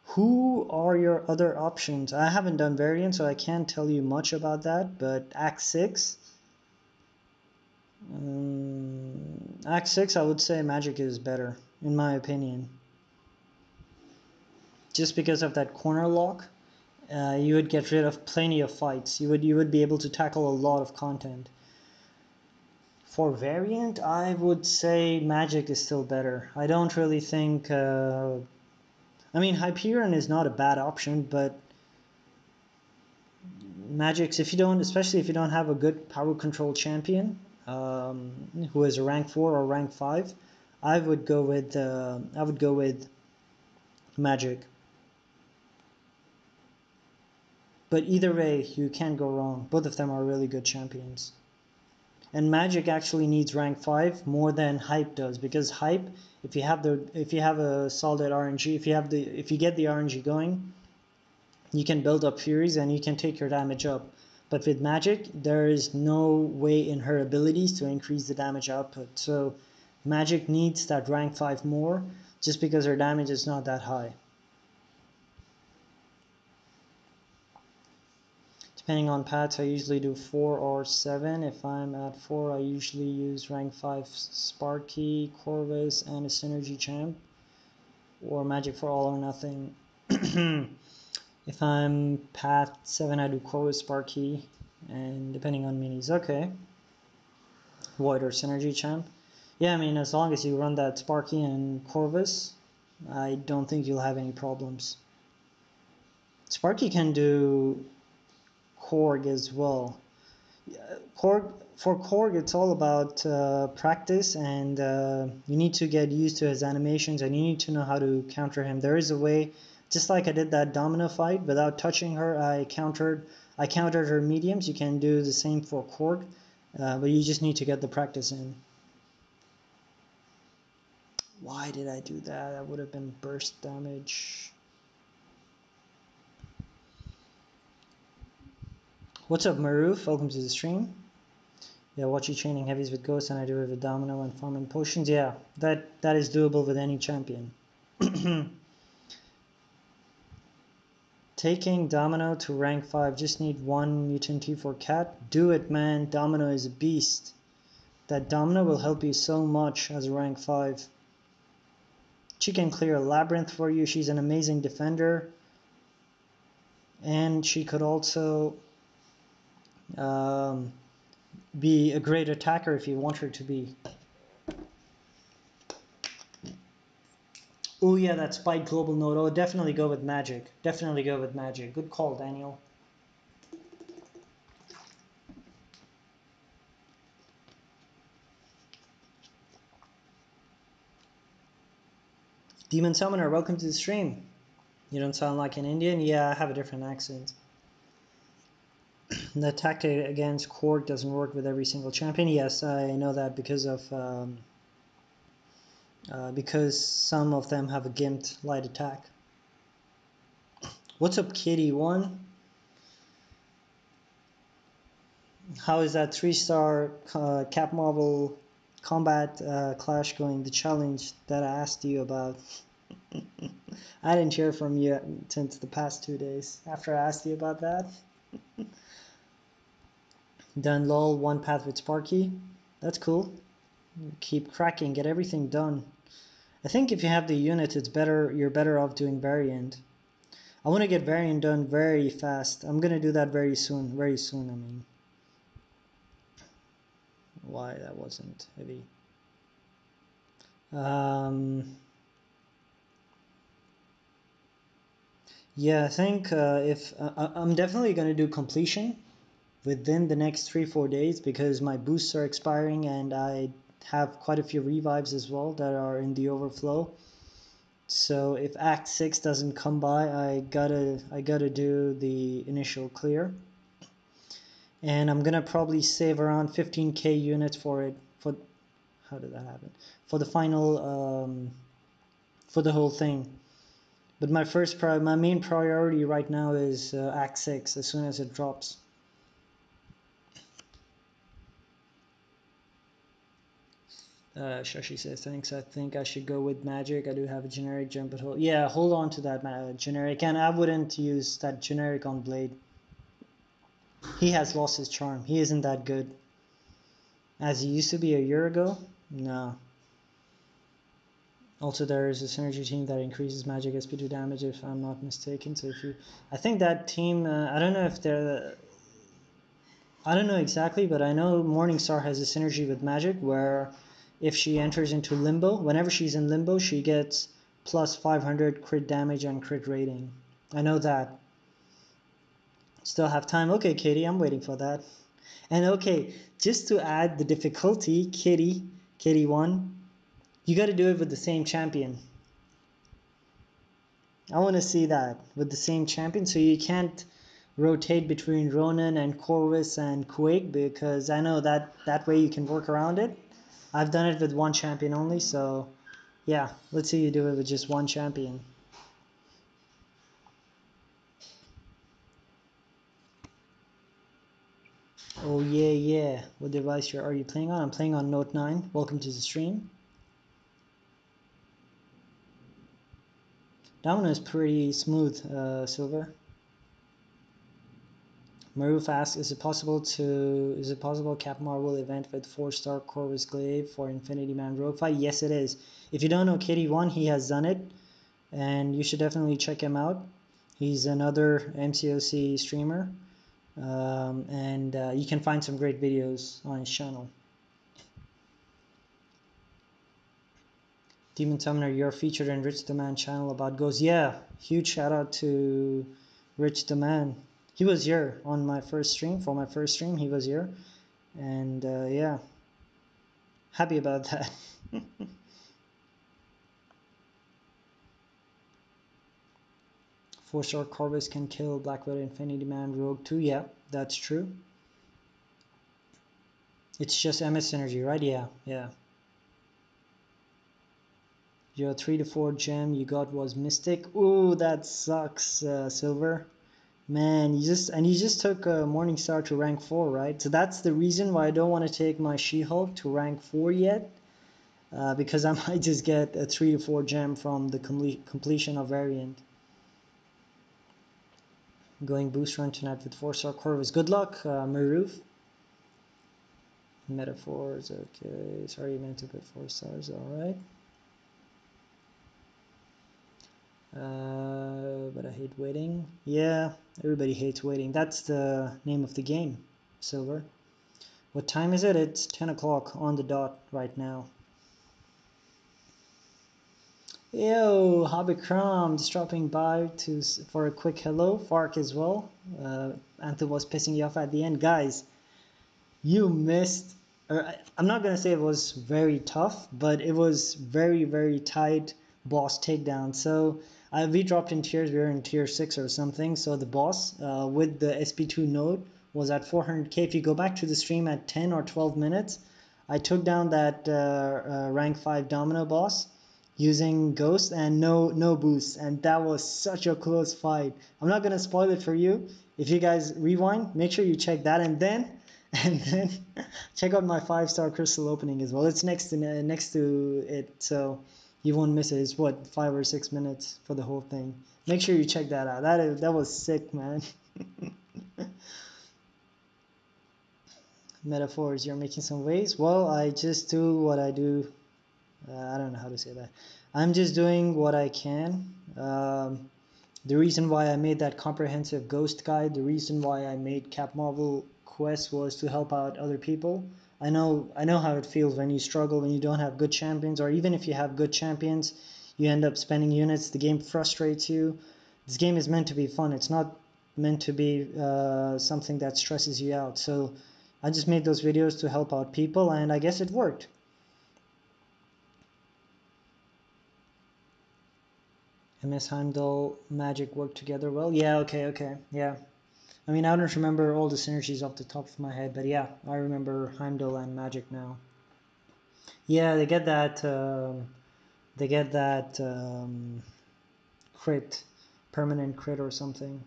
Who are your other options? I haven't done Variant, so I can't tell you much about that, but Act 6... Act 6, I would say Magic is better, in my opinion. Just because of that corner lock, you would get rid of plenty of fights. You would be able to tackle a lot of content. For Variant, I would say Magic is still better. I don't really think... I mean, Hyperion is not a bad option, but Magic's, especially if you don't have a good power control champion, who is a rank 4 or rank 5, I would go with Magic. But either way, you can't go wrong. Both of them are really good champions. And Magic actually needs rank 5 more than Hype does, because Hype, if you have a solid RNG, if you get the RNG going, you can build up Furies and you can take your damage up. But with Magic, there is no way in her abilities to increase the damage output. So Magic needs that rank 5 more, just because her damage is not that high. Depending on paths, I usually do 4 or 7. If I'm at 4, I usually use rank 5 Sparky, Corvus, and a Synergy Champ. Or Magic for all or nothing. If I'm path 7, I do Corvus, Sparky, and depending on minis. Okay. Void or Synergy Champ. Yeah, I mean, as long as you run that Sparky and Corvus, I don't think you'll have any problems. Sparky can do Korg as well. For Korg, it's all about practice, and you need to get used to his animations, and you need to know how to counter him. There is a way, just like I did that Domino fight, without touching her, I countered her mediums. You can do the same for Korg, but you just need to get the practice in. Why did I do that? That would have been burst damage. What's up, Maroof? Welcome to the stream. Yeah, watch you training heavies with Ghost, and I do it with Domino and farming potions. Yeah, that is doable with any champion. Taking Domino to rank 5, just need 1 mutant T4 cat. Do it, man. Domino is a beast. That Domino will help you so much as a rank 5. She can clear a labyrinth for you. She's an amazing defender. And she could also be a great attacker if you want her to be. Oh yeah, that Spike Global Node. Oh, definitely go with Magic. Definitely go with Magic. Good call, Daniel. Demon Summoner, welcome to the stream. You don't sound like an Indian? Yeah, I have a different accent. The tactic against Korg doesn't work with every single champion. Yes, I know that because some of them have a gimped light attack. What's up, Kitty1? How is that 3-star Cap Marvel Combat Clash going? The challenge that I asked you about. I didn't hear from you since the past 2 days after I asked you about that. Done lol, one path with Sparky. That's cool. Keep cracking, get everything done. I think if you have the unit, you're better off doing variant. I want to get variant done very fast. I'm gonna do that very soon. Very soon, I mean. Why that wasn't heavy. Yeah, I think if I'm definitely gonna do completion within the next 3-4 days because my boosts are expiring and I have quite a few revives as well that are in the overflow. So if Act 6 doesn't come by, I gotta do the initial clear. And I'm gonna probably save around 15k units for it. How did that happen? For the final for the whole thing. But my main priority right now is Act 6 as soon as it drops. Shashi says, thanks, I think I should go with magic. I do have a generic gem, but hold on to that generic. And I wouldn't use that generic on Blade. He has lost his charm. He isn't that good. As he used to be a year ago? No. Also, there is a synergy team that increases magic SP2 damage, if I'm not mistaken. So I think that team, I don't know if they're... I don't know exactly, but I know Morningstar has a synergy with magic where if she enters into limbo, whenever she's in limbo, she gets plus 500 crit damage and crit rating. I know that. Still have time. Okay, Katie, I'm waiting for that. And okay, just to add the difficulty, Katie1, you got to do it with the same champion. I want to see that with the same champion, so you can't rotate between Ronan and Corvus and Quake because I know that way you can work around it. I've done it with one champion only, so yeah, let's see you do it with just one champion. Oh yeah. What device are you playing on? I'm playing on Note 9. Welcome to the stream. That one is pretty smooth, Silver. Maruf asks, is it possible Cap Marvel event with 4-star Corvus Glaive for Infinity Man Rogue fight? Yes, it is. If you don't know Kitty1, he has done it, and you should definitely check him out. He's another MCOC streamer, and you can find some great videos on his channel. Demon Summoner, you're featured in Rich the Man channel about Ghosts. Yeah, huge shout out to Rich the Man. He was here on my first stream. For my first stream, he was here. And yeah, happy about that. 4-star Corvus can kill Black Widow, Infinity Man, Rogue 2. Yeah, that's true. It's just MS Synergy, right? Yeah. Your 3 to 4 gem you got was Mystic. Ooh, that sucks, Silver. Man, you just took Morningstar to rank 4, right? So that's the reason why I don't want to take my She-Hulk to rank 4 yet. Because I might just get a 3 to 4 gem from the completion of variant. Going boost run tonight with 4-star Corvus. Good luck, Maruf. Metaphors, okay. Sorry, you meant to put 4 stars, alright. But I hate waiting. Yeah, everybody hates waiting. That's the name of the game, Silver. What time is it? It's 10 o'clock on the dot right now. Yo, Habikram, just dropping by for a quick hello. Fark as well. Anthem was pissing you off at the end. Guys, you missed... I'm not going to say it was very tough, but it was very, very tight boss takedown. So we dropped in tiers. We were in tier 6 or something. So the boss with the SP2 node was at 400k. If you go back to the stream at 10 or 12 minutes, I took down that rank 5 domino boss using ghost and no boost, and that was such a close fight. I'm not gonna spoil it for you. If you guys rewind, make sure you check that, and then check out my 5-star crystal opening as well. It's next to it, so you won't miss it. It's what, 5 or 6 minutes for the whole thing. Make sure you check that out. That was sick, man. Metaphors, you're making some waves. Well, I just do what I do. I don't know how to say that. I'm just doing what I can. The reason why I made that comprehensive ghost guide, the reason why I made Cap Marvel Quest was to help out other people. I know how it feels when you struggle, when you don't have good champions, or even if you have good champions, you end up spending units. The game frustrates you. This game is meant to be fun. It's not meant to be something that stresses you out. So I just made those videos to help out people, and I guess it worked. MS Heimdall Magic work together well. Yeah, okay, yeah. I mean, I don't remember all the synergies off the top of my head, but yeah, I remember Heimdall and Magic now. Yeah, they get that. Crit, permanent crit or something.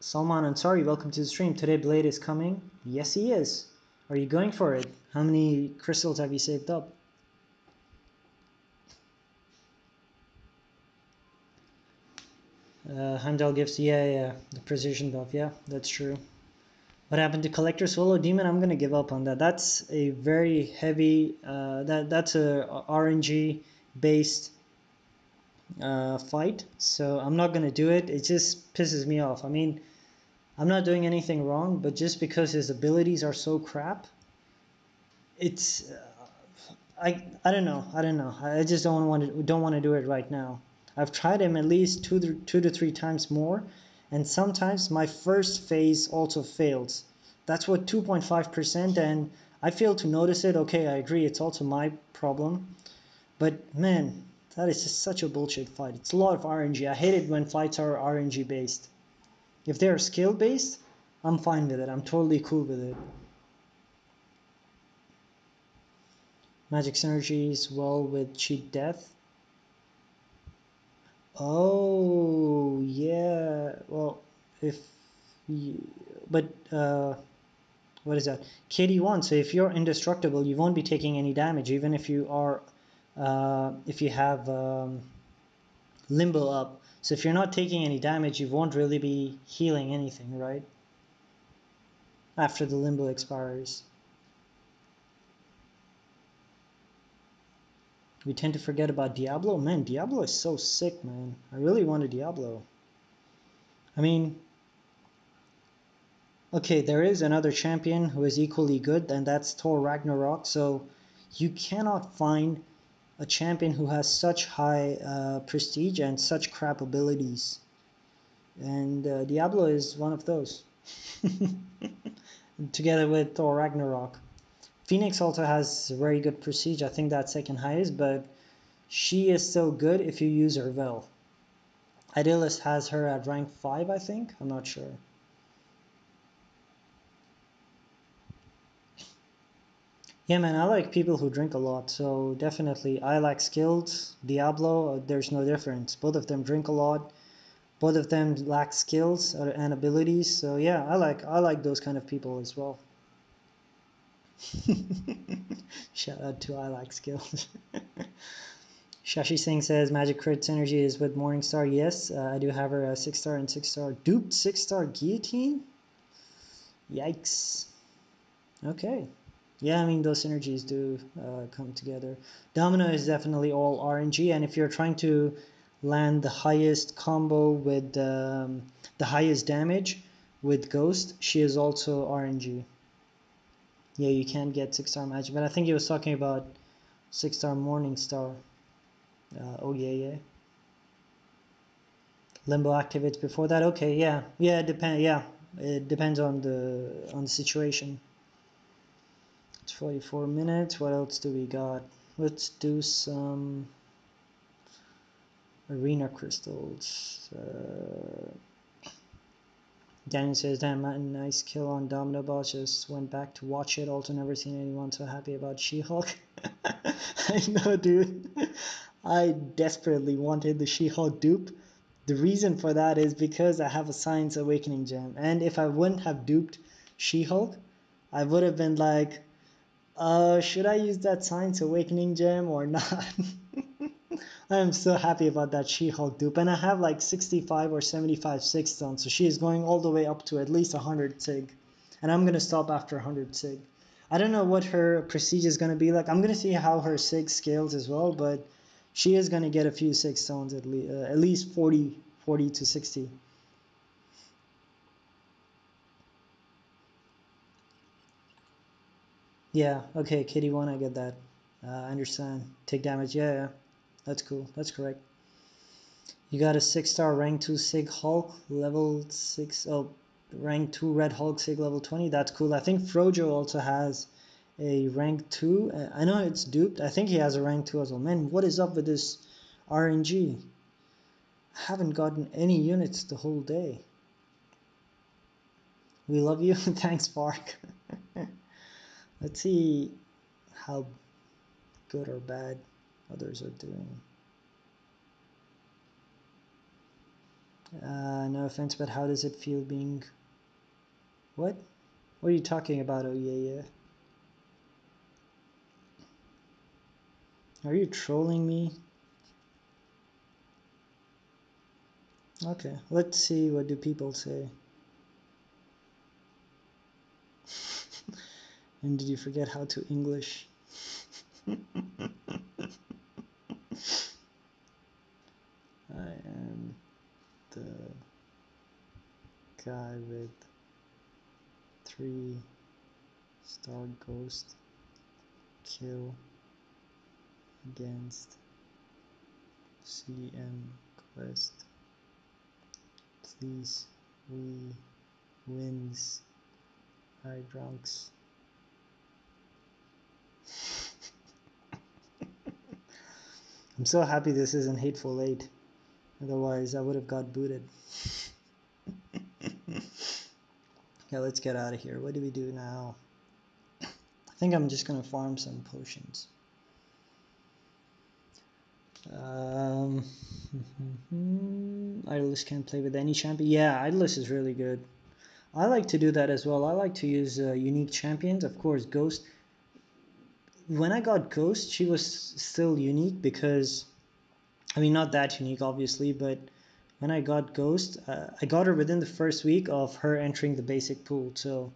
Salman Ansari, welcome to the stream. Today Blade is coming. Yes, he is. Are you going for it? How many crystals have you saved up? Heimdall gives, yeah, the precision buff. Yeah, that's true. What happened to Collector Solo Demon? I'm gonna give up on that. That's a very heavy. That's a RNG based fight, so I'm not gonna do it. It just pisses me off. I mean, I'm not doing anything wrong, but just because his abilities are so crap, it's I don't know. I just don't want to do it right now. I've tried him at least two to three times more, and sometimes my first phase also fails. That's what 2.5%, and I fail to notice it. Okay, I agree. It's also my problem, but man, that is just such a bullshit fight. It's a lot of RNG. I hate it when fights are RNG based. If they're skill based, I'm fine with it. I'm totally cool with it. Magic synergies well with cheat death. Oh yeah. Well, if you, but what is that? KD1. So if you're indestructible, you won't be taking any damage, even if you are, if you have limbo up. So if you're not taking any damage, you won't really be healing anything, right? After the limbo expires. We tend to forget about Diablo. Man, Diablo is so sick, man. I really want a Diablo. I mean, okay, there is another champion who is equally good, and that's Thor Ragnarok. So you cannot find a champion who has such high prestige and such crap abilities. And Diablo is one of those. Together with Thor Ragnarok. Phoenix also has very good prestige. I think that's second highest, but she is still good if you use her well. Idealist has her at rank 5, I think. I'm not sure. Yeah, man, I like people who drink a lot, so definitely I like skilled. Diablo, there's no difference. Both of them drink a lot. Both of them lack skills and abilities. So yeah, I like those kind of people as well. Shout out to I like skills. Shashi Singh says Magic Crit Synergy is with Morningstar. Yes, I do have her 6-star and 6-star. Duped 6-star Guillotine? Yikes. Okay. Yeah, I mean, those synergies do come together. Domino is definitely all RNG, and if you're trying to land the highest combo with the highest damage with Ghost, she is also RNG. Yeah, you can't get 6-star magic, but I think he was talking about 6-star Morningstar. Oh yeah. Limbo activates before that. Okay, yeah, it depends on the situation. It's 44 minutes. What else do we got? Let's do some Arena crystals. Daniel says, damn, nice kill on Domino Boss. Just went back to watch it. Also never seen anyone so happy about She-Hulk. I know, dude. I desperately wanted the She-Hulk dupe. The reason for that is because I have a Science Awakening gem. And if I wouldn't have duped She-Hulk, I would have been like, should I use that Science Awakening gem or not? I am so happy about that She-Hulk dupe, and I have like 65 or 75 sig stone, so she is going all the way up to at least 100 sig, and I'm gonna stop after 100 sig. I don't know what her prestige is gonna be like. I'm gonna see how her sig scales as well, but she is gonna get a few sig stones at least 40 to 60. Yeah, okay, Kitty 1, I get that. I understand. Take damage, yeah, that's cool, that's correct. You got a 6-star rank 2 Sig Hulk, level 6, rank 2 Red Hulk Sig level 20, that's cool. I think Frojo also has a rank 2, I know it's duped, I think he has a rank 2 as well. Man, what is up with this RNG? I haven't gotten any units the whole day. We love you, thanks Spark. Let's see how good or bad others are doing. No offense, but how does it feel being... What? What are you talking about, oh yeah. Are you trolling me? Okay, let's see what do people say. And did you forget how to English? I am the guy with 3-star ghost kill against CM quest. Please, we wins. Hi, drunks. I'm so happy this isn't Hateful Eight. Otherwise, I would have got booted. Yeah, let's get out of here. What do we do now? I think I'm just gonna farm some potions. Idless can play with any champion. Yeah, Idless is really good. I like to do that as well. I like to use unique champions. Of course, Ghost. When I got Ghost, she was still unique because, I mean, not that unique, obviously, but when I got Ghost, I got her within the first week of her entering the basic pool. So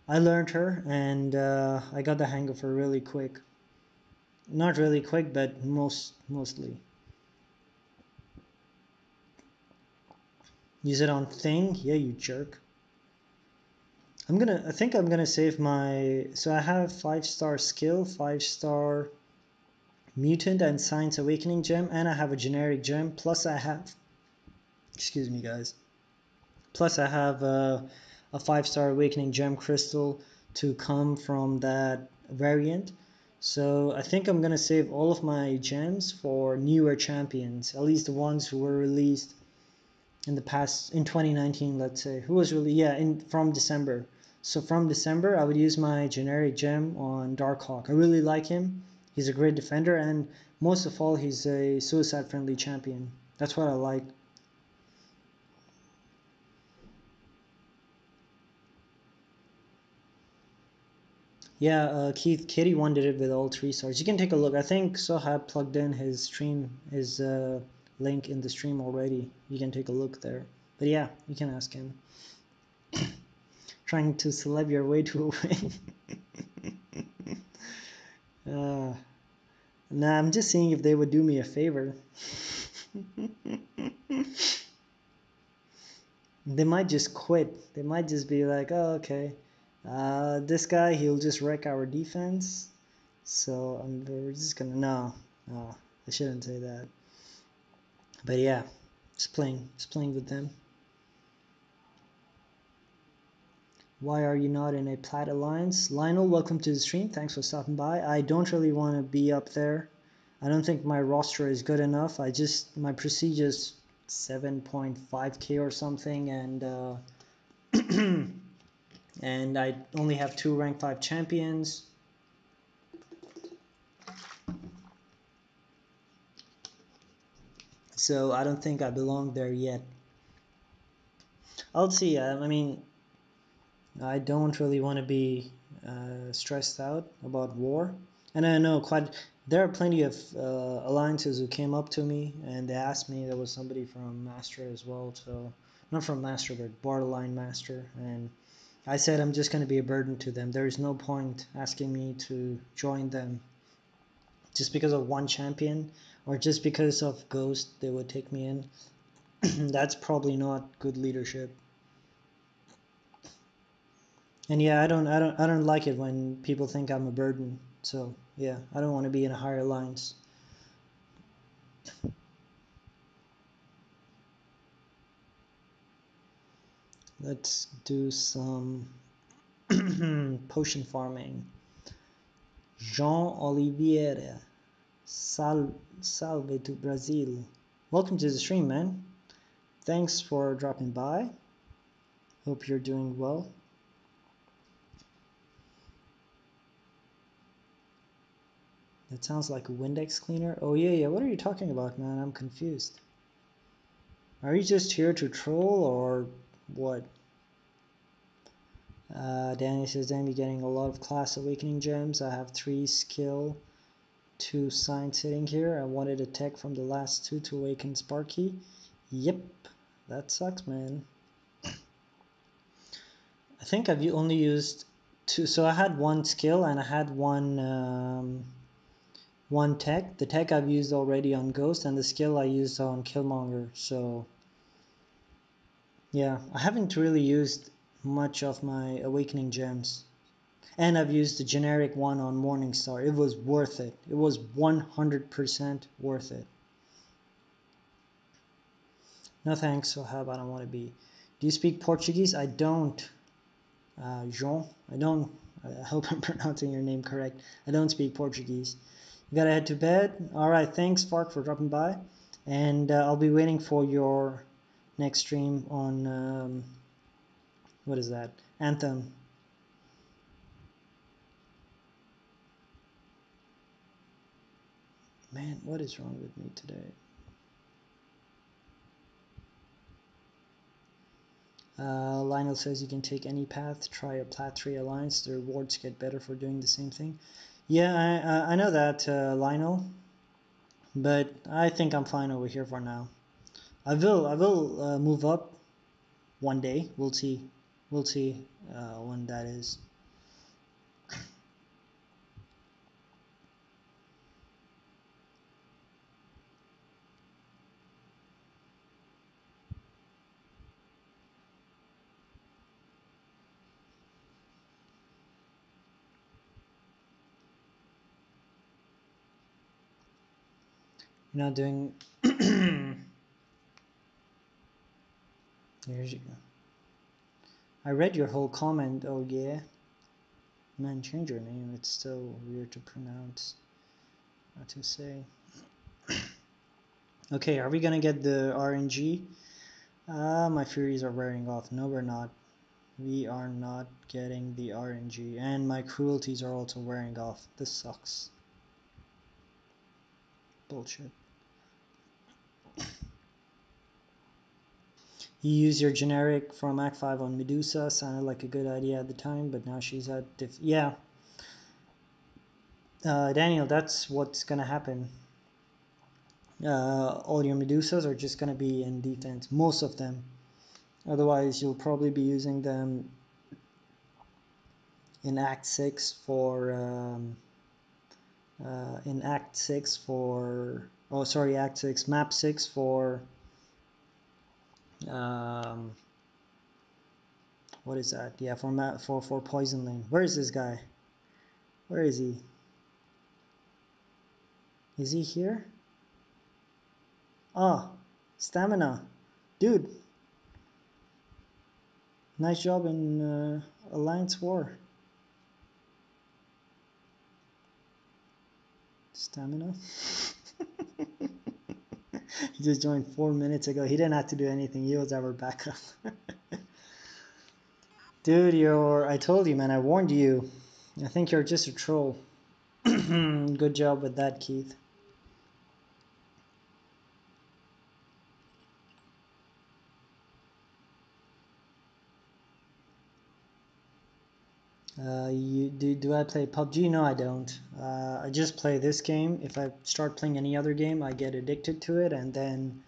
I learned her, and I got the hang of her really quick. Not really quick, but mostly. Use it on Thing? Yeah, you jerk. I think I'm gonna save my, so I have 5-star skill, 5-star mutant and Science Awakening gem, and I have a generic gem, plus I have, excuse me guys, plus I have a 5-star Awakening gem crystal to come from that variant. So I think I'm gonna save all of my gems for newer champions, at least the ones who were released in the past, in 2019, let's say. Who was really, yeah, from December. So from December, I would use my generic gem on Darkhawk. I really like him. He's a great defender, and most of all, he's a suicide-friendly champion. That's what I like. Yeah, Keith, Kitty1 did it with all 3 stars. You can take a look. I think Sohab plugged in his stream, his link in the stream already. You can take a look there. But yeah, you can ask him. Trying to celeb your way to a win. Nah, I'm just seeing if they would do me a favor. They might just quit. They might just be like, oh, okay. This guy, he'll just wreck our defense. So we're just gonna, no, I shouldn't say that. But yeah, just playing with them. Why are you not in a Plat Alliance? Lionel, welcome to the stream. Thanks for stopping by. I don't really want to be up there. I don't think my roster is good enough. My prestige is 7.5k or something, and and I only have 2 rank 5 champions. So I don't think I belong there yet. I'll see. I mean, I don't really want to be stressed out about war. And I know there are plenty of alliances who came up to me and they asked me. There was somebody from Master as well, so not from Master but Borderline Master, and I said I'm just going to be a burden to them. There is no point asking me to join them just because of one champion or just because of Ghost they would take me in. That's probably not good leadership. And yeah, I don't like it when people think I'm a burden. So yeah, I don't want to be in a higher alliance. Let's do some potion farming. Jean Oliveira, salve to Brazil. Welcome to the stream, man. Thanks for dropping by. Hope you're doing well. That sounds like a Windex cleaner. Oh yeah, what are you talking about, man? I'm confused. Are you just here to troll or what? Danny says, I'm getting a lot of class awakening gems. I have 3 skill, 2 signs sitting here. I wanted a tech from the last 2 to awaken Sparky. Yep, that sucks, man. I think I've only used 2. So I had 1 skill and I had one tech. The tech I've used already on Ghost and the skill I used on Killmonger. So yeah, I haven't really used much of my awakening gems. And I've used the generic one on Morningstar. It was worth it. It was 100% worth it. No thanks, Sohab. I don't want to be. Do you speak Portuguese? I don't. Jean? I don't. I hope I'm pronouncing your name correct. I don't speak Portuguese. You gotta head to bed. Alright, thanks, Fark, for dropping by. And I'll be waiting for your next stream on, what is that? Anthem. Man, what is wrong with me today? Lionel says you can take any path, try a Plat 3 alliance, the rewards get better for doing the same thing. Yeah, I know that, Lionel, but I think I'm fine over here for now. I will move up one day. We'll see when that is. You're not doing. Here's you go. I read your whole comment. Oh yeah, man, change your name. It's still weird to pronounce. What to say? Okay, are we gonna get the RNG? My Furies are wearing off. No, we're not. We are not getting the RNG. And my cruelties are also wearing off. This sucks. Bullshit. You use your generic from Act 5 on Medusa. Sounded like a good idea at the time, but now she's at yeah. Daniel, that's what's gonna happen. All your Medusas are just gonna be in defense. Most of them. Otherwise, you'll probably be using them in Act 6 for Act 6, Map 6 for what is that? Yeah, for Poison Lane. Where is this guy? Where is he? Is he here? Ah, Stamina. Dude. Nice job in Alliance War. Stamina. He just joined 4 minutes ago. He didn't have to do anything. He was our backup. Dude, I told you, man. I warned you. I think you're just a troll. Good job with that, Keith. Do I play PUBG? No, I don't. I just play this game. If I start playing any other game, I get addicted to it, and then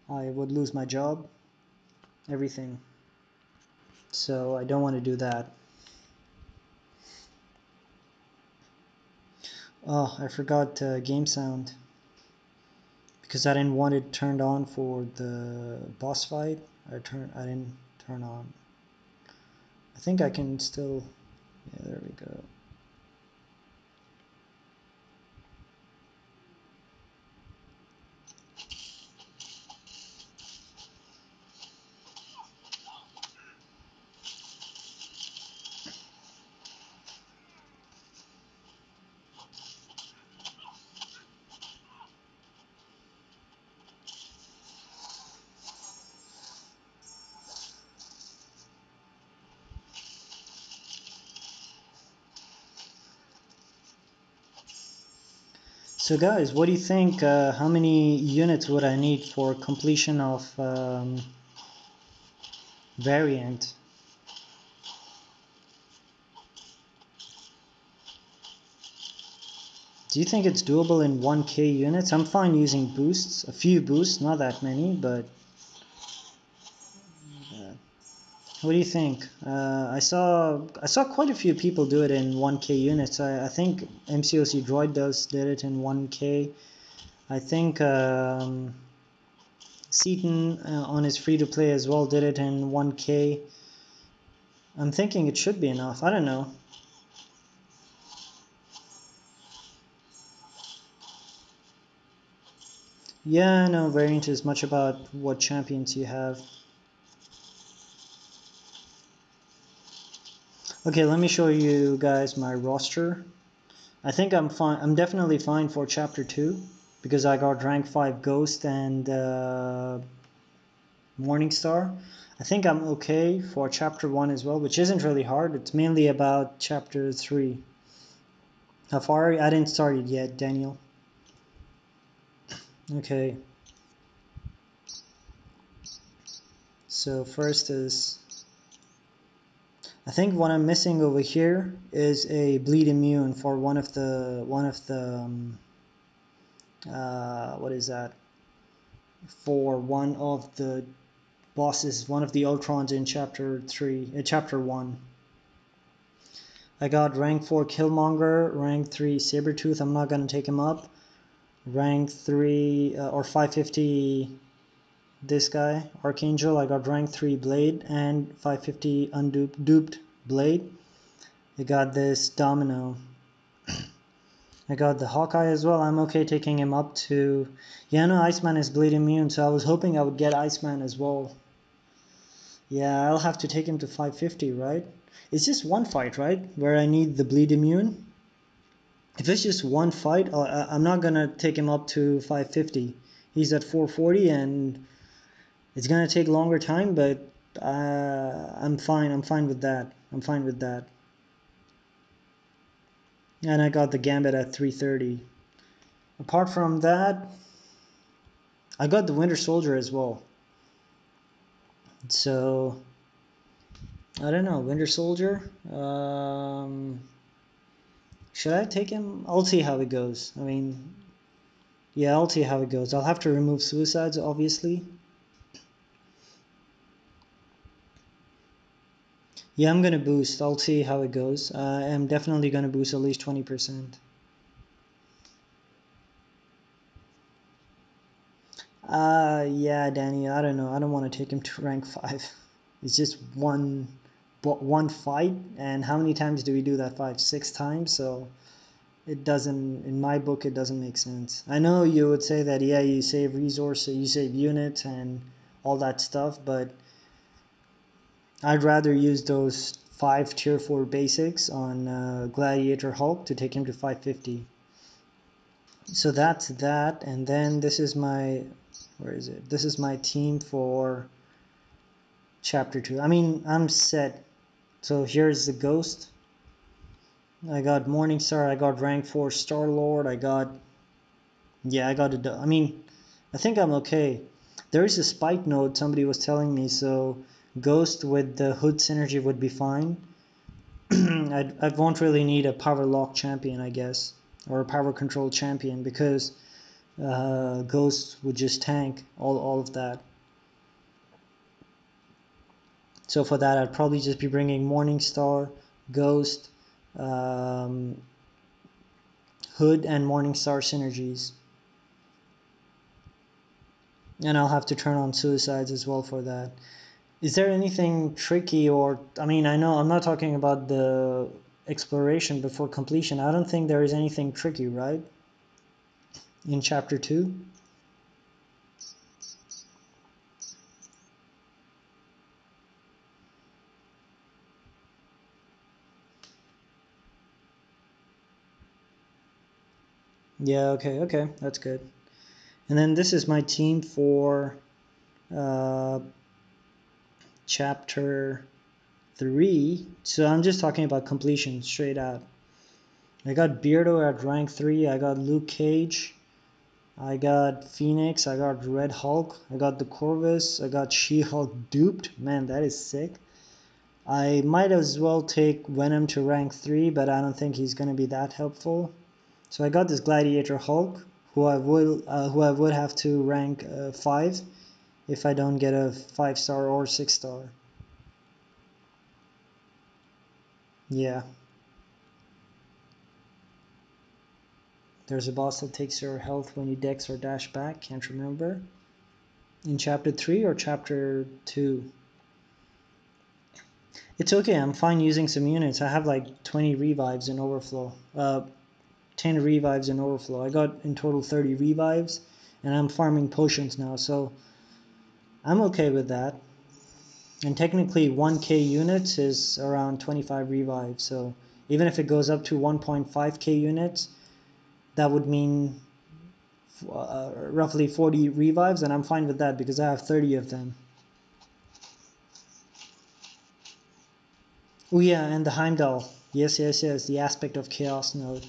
I would lose my job, everything. So I don't want to do that. Oh, I forgot game sound because I didn't want it turned on for the boss fight. I didn't turn on. I think I can still. Yeah, there we go. So guys, what do you think? How many units would I need for completion of variant? Do you think it's doable in 1k units? I'm fine using boosts, a few boosts, not that many, but what do you think? I saw quite a few people do it in 1k units. I think MCOC Droid did it in 1k. I think Seaton on his free-to-play as well did it in 1k. I'm thinking it should be enough. I don't know. Yeah, no, variant is much about what champions you have. Okay, let me show you guys my roster. I think I'm fine. I'm definitely fine for chapter 2 because I got rank 5 Ghost and Morningstar. I think I'm okay for chapter 1 as well, which isn't really hard. It's mainly about chapter 3. How far? I didn't start it yet, Daniel. Okay. So first is, I think what I'm missing over here is a bleed immune for one of the what is that? For one of the bosses, one of the Ultrons in chapter 1. I got rank 4 Killmonger, rank 3 Sabretooth. I'm not gonna take him up. Rank 3 or 550 this guy, Archangel. I got rank 3 Blade and 550 unduped Blade. I got this Domino. I got the Hawkeye as well. I'm okay taking him up to... Yeah, no, Iceman is bleed immune, so I was hoping I would get Iceman as well. Yeah, I'll have to take him to 550, right? It's just one fight, right? Where I need the bleed immune. If it's just one fight, I'm not gonna take him up to 550. He's at 440 and it's gonna take longer time, but I'm fine. I'm fine with that. I'm fine with that. And I got the Gambit at 330. Apart from that, I got the Winter Soldier as well. So I don't know, Winter Soldier. Should I take him? I'll see how it goes. I mean, yeah, I'll see how it goes. I'll have to remove suicides, obviously. Yeah, I'm gonna boost. I'll see how it goes. I'm definitely gonna boost at least 20%. Yeah, Danny. I don't know. I don't want to take him to rank 5. It's just one fight, and how many times do we do that fight? 6 times. So it doesn't. In my book, it doesn't make sense. I know you would say that. Yeah, you save resources, you save units, and all that stuff, but I'd rather use those 5 tier 4 basics on Gladiator Hulk to take him to 550. So that's that, and then this is my, where is it? This is my team for chapter 2. I mean, I'm set. So here's the Ghost. I got Morningstar, I got rank 4 Star-Lord, I got I mean, I think I'm okay. There is a spike node somebody was telling me, so Ghost with the Hood synergy would be fine. I won't really need a power lock champion, I guess, or a power control champion, because Ghost would just tank all of that. So for that, I'd probably just be bringing Morningstar, Ghost, Hood, and Morningstar synergies. And I'll have to turn on Suicides as well for that. Is there anything tricky, or, I mean, I know I'm not talking about the exploration before completion. I don't think there is anything tricky, right? In chapter 2? Yeah, okay, that's good. And then this is my team for chapter 3. So I'm just talking about completion straight out. I got Beardo at rank 3. I got Luke Cage. I got Phoenix. I got Red Hulk. I got the Corvus. I got She-Hulk duped. Man, that is sick. I might as well take Venom to rank 3, but I don't think he's going to be that helpful. So I got this Gladiator Hulk, who I would have to rank 5 if I don't get a 5-star or 6-star. Yeah. There's a boss that takes your health when you dex or dash back. Can't remember. In chapter 3 or chapter 2? It's okay, I'm fine using some units. I have like 20 revives in overflow. 10 revives in overflow. I got in total 30 revives, and I'm farming potions now, so I'm okay with that. And technically 1k units is around 25 revives, so even if it goes up to 1.5k units, that would mean roughly 40 revives, and I'm fine with that because I have 30 of them. Oh yeah, and the Heimdall. Yes, the aspect of chaos node.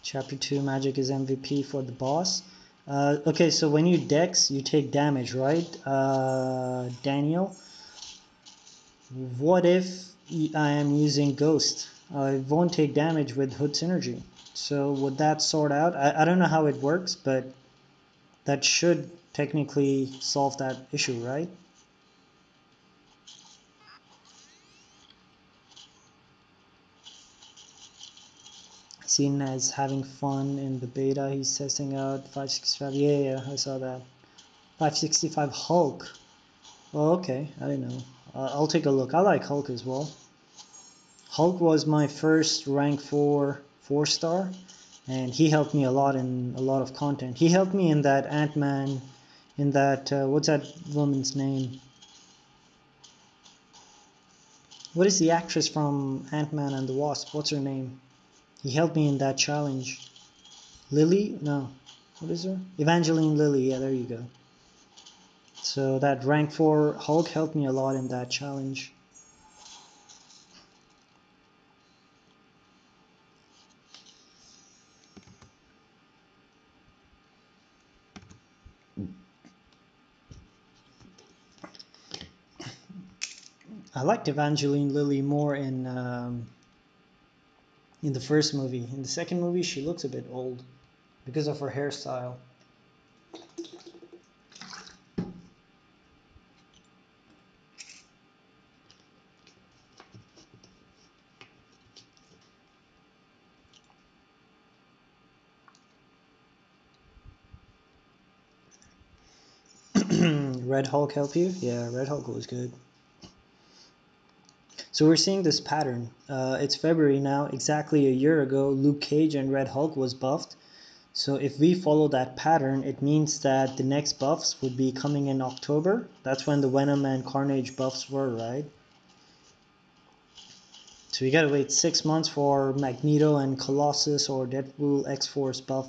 Chapter 2 magic is MVP for the boss. Okay, so when you dex, you take damage, right? Daniel, what if I am using Ghost? I won't take damage with Hood Synergy. So would that sort out? I don't know how it works, but that should technically solve that issue, right? Seen as having fun in the beta, he's testing out 565. Yeah, I saw that. 565 Hulk. Oh, okay, I don't know. I'll take a look. I like Hulk as well. Hulk was my first rank 4 4-star, and he helped me a lot in a lot of content. He helped me in that Ant-Man, in that, what's that woman's name? What is the actress from Ant-Man and the Wasp? What's her name? He helped me in that challenge. Lily? No. What is her? Evangeline Lilly. Yeah, there you go. So that rank 4 Hulk helped me a lot in that challenge. I liked Evangeline Lilly more in the first movie. In the second movie, she looks a bit old because of her hairstyle. Red Hulk help you? Yeah, Red Hulk was good. So we're seeing this pattern. It's February now. Exactly a year ago, Luke Cage and Red Hulk was buffed. So if we follow that pattern, it means that the next buffs would be coming in October. That's when the Venom and Carnage buffs were, right? So we gotta wait 6 months for Magneto and Colossus or Deadpool X-Force buff.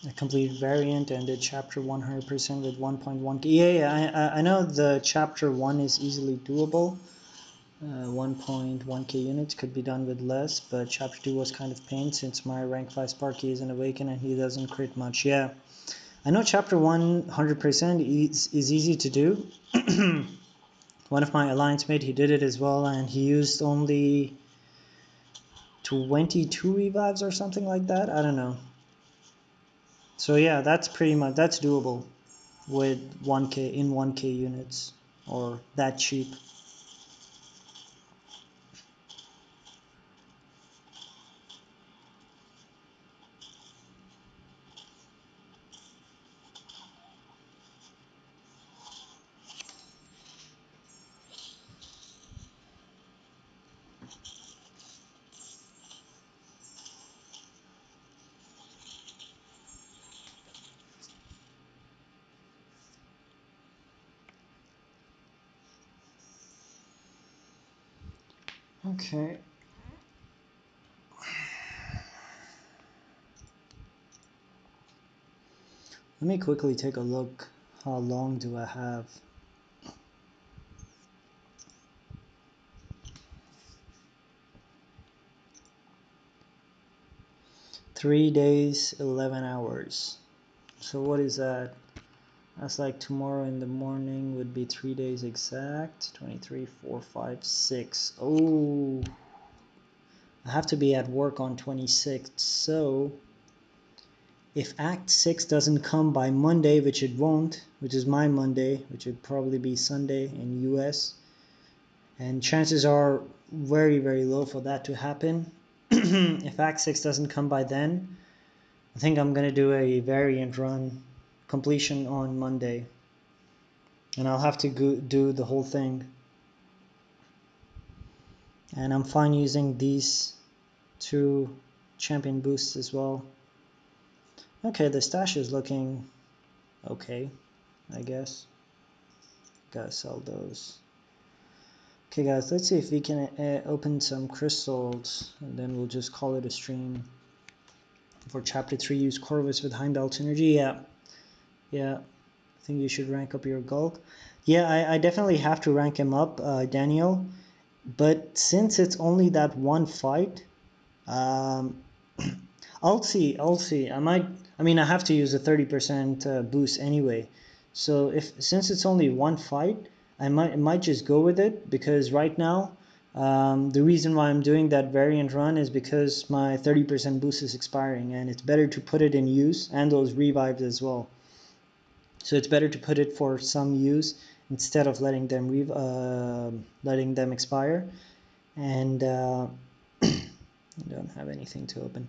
A complete variant and did chapter 100% with 1.1k. Yeah, I know the chapter 1 is easily doable. 1.1k units could be done with less, but chapter 2 was kind of pain since my rank 5 Sparky is an Awaken and he doesn't crit much. Yeah, I know chapter 100% is easy to do. One of my alliance mate, he did it as well, and he used only 22 revives or something like that. I don't know. So yeah, that's pretty much, that's doable with 1k in 1k units, or that cheap. Okay. Let me quickly take a look. How long do I have? 3 days, 11 hours. So what is that? That's like tomorrow in the morning would be 3 days exact. 23, 4, 5, 6. Oh, I have to be at work on 26th. So if Act 6 doesn't come by Monday, which it won't, which is my Monday, which would probably be Sunday in US, and chances are very, very low for that to happen. If Act 6 doesn't come by then, I think I'm going to do a variant run completion on Monday. And I'll have to do the whole thing. And I'm fine using these 2 champion boosts as well. Okay, the stash is looking okay, I guess. Gotta sell those. Okay guys, let's see if we can open some crystals, and then we'll just call it a stream. For chapter 3, use Corvus with Heimdall synergy. Yeah, I think you should rank up your Gulk. Yeah, I definitely have to rank him up, Daniel. But since it's only that one fight, I'll see. I have to use a 30% boost anyway. So since it's only one fight, I might just go with it, because right now, the reason why I'm doing that variant run is because my 30% boost is expiring, and it's better to put it in use, and those revives as well. So it's better to put it for some use instead of letting them expire. And I don't have anything to open.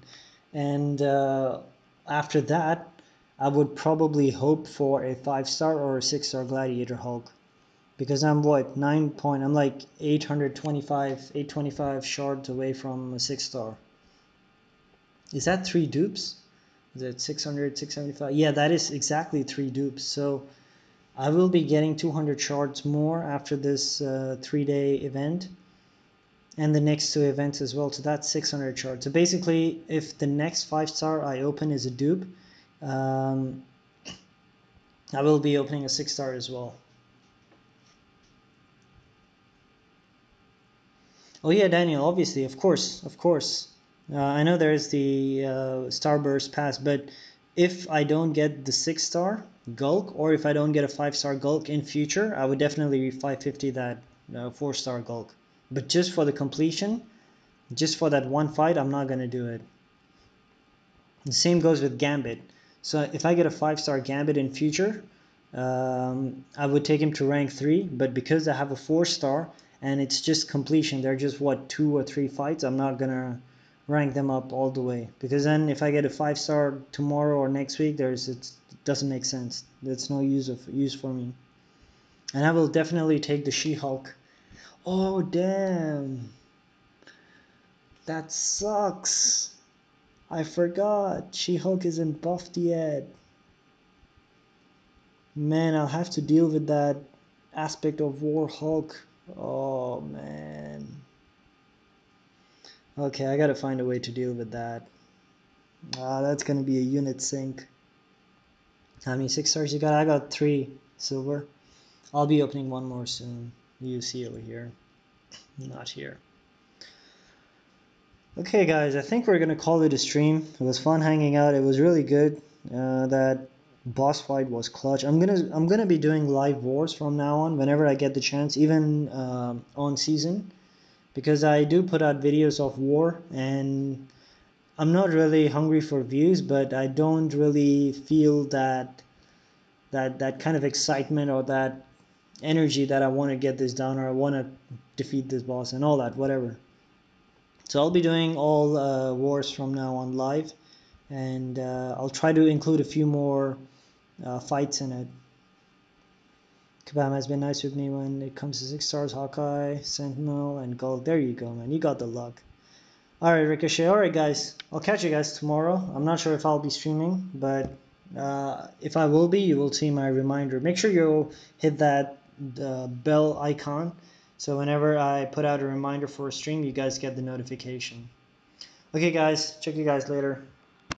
And after that, I would probably hope for a 5-star or a 6-star Gladiator Hulk, because I'm what, I'm like 825 shards away from a 6-star. Is that 3 dupes? Is it 600, 675? Yeah, that is exactly 3 dupes. So I will be getting 200 shards more after this 3-day event, and the next 2 events as well. So that's 600 shards. So basically, if the next 5-star I open is a dupe, I will be opening a 6-star as well. Oh yeah, Daniel, obviously, of course. I know there's the Starburst pass, but if I don't get the 6-star Gulk, or if I don't get a 5-star Gulk in future, I would definitely 550 that 4-star Gulk. But just for the completion, just for that one fight, I'm not going to do it. The same goes with Gambit. So if I get a 5-star Gambit in future, I would take him to rank 3, but because I have a 4-star and it's just completion, they're just what, 2 or 3 fights, I'm not gonna rank them up all the way, because then if I get a 5-star tomorrow or next week, it doesn't make sense. That's no use for me. And I will definitely take the She-Hulk. Oh damn, that sucks. I forgot She-Hulk isn't buffed yet. Man, I'll have to deal with that aspect of War Hulk. Oh man. Okay, I gotta find a way to deal with that. That's gonna be a unit sink. How many 6-stars you got? I got 3 silver. I'll be opening one more soon. You see over here. Not here. Okay guys, I think we're gonna call it a stream. It was fun hanging out. It was really good. That boss fight was clutch. I'm gonna be doing live wars from now on whenever I get the chance, even on season, because I do put out videos of war, and I'm not really hungry for views, but I don't really feel that kind of excitement or that energy that I want to get this done, or I want to defeat this boss and all that, whatever. So I'll be doing all wars from now on live, and I'll try to include a few more fights in it. Kabam has been nice with me when it comes to 6-stars, Hawkeye, Sentinel, and Gold. There you go, man. You got the luck. Alright, Ricochet. Alright, guys. I'll catch you guys tomorrow. I'm not sure if I'll be streaming, but if I will be, you will see my reminder. Make sure you hit that bell icon, so whenever I put out a reminder for a stream, you guys get the notification. Okay, guys. Check you guys later.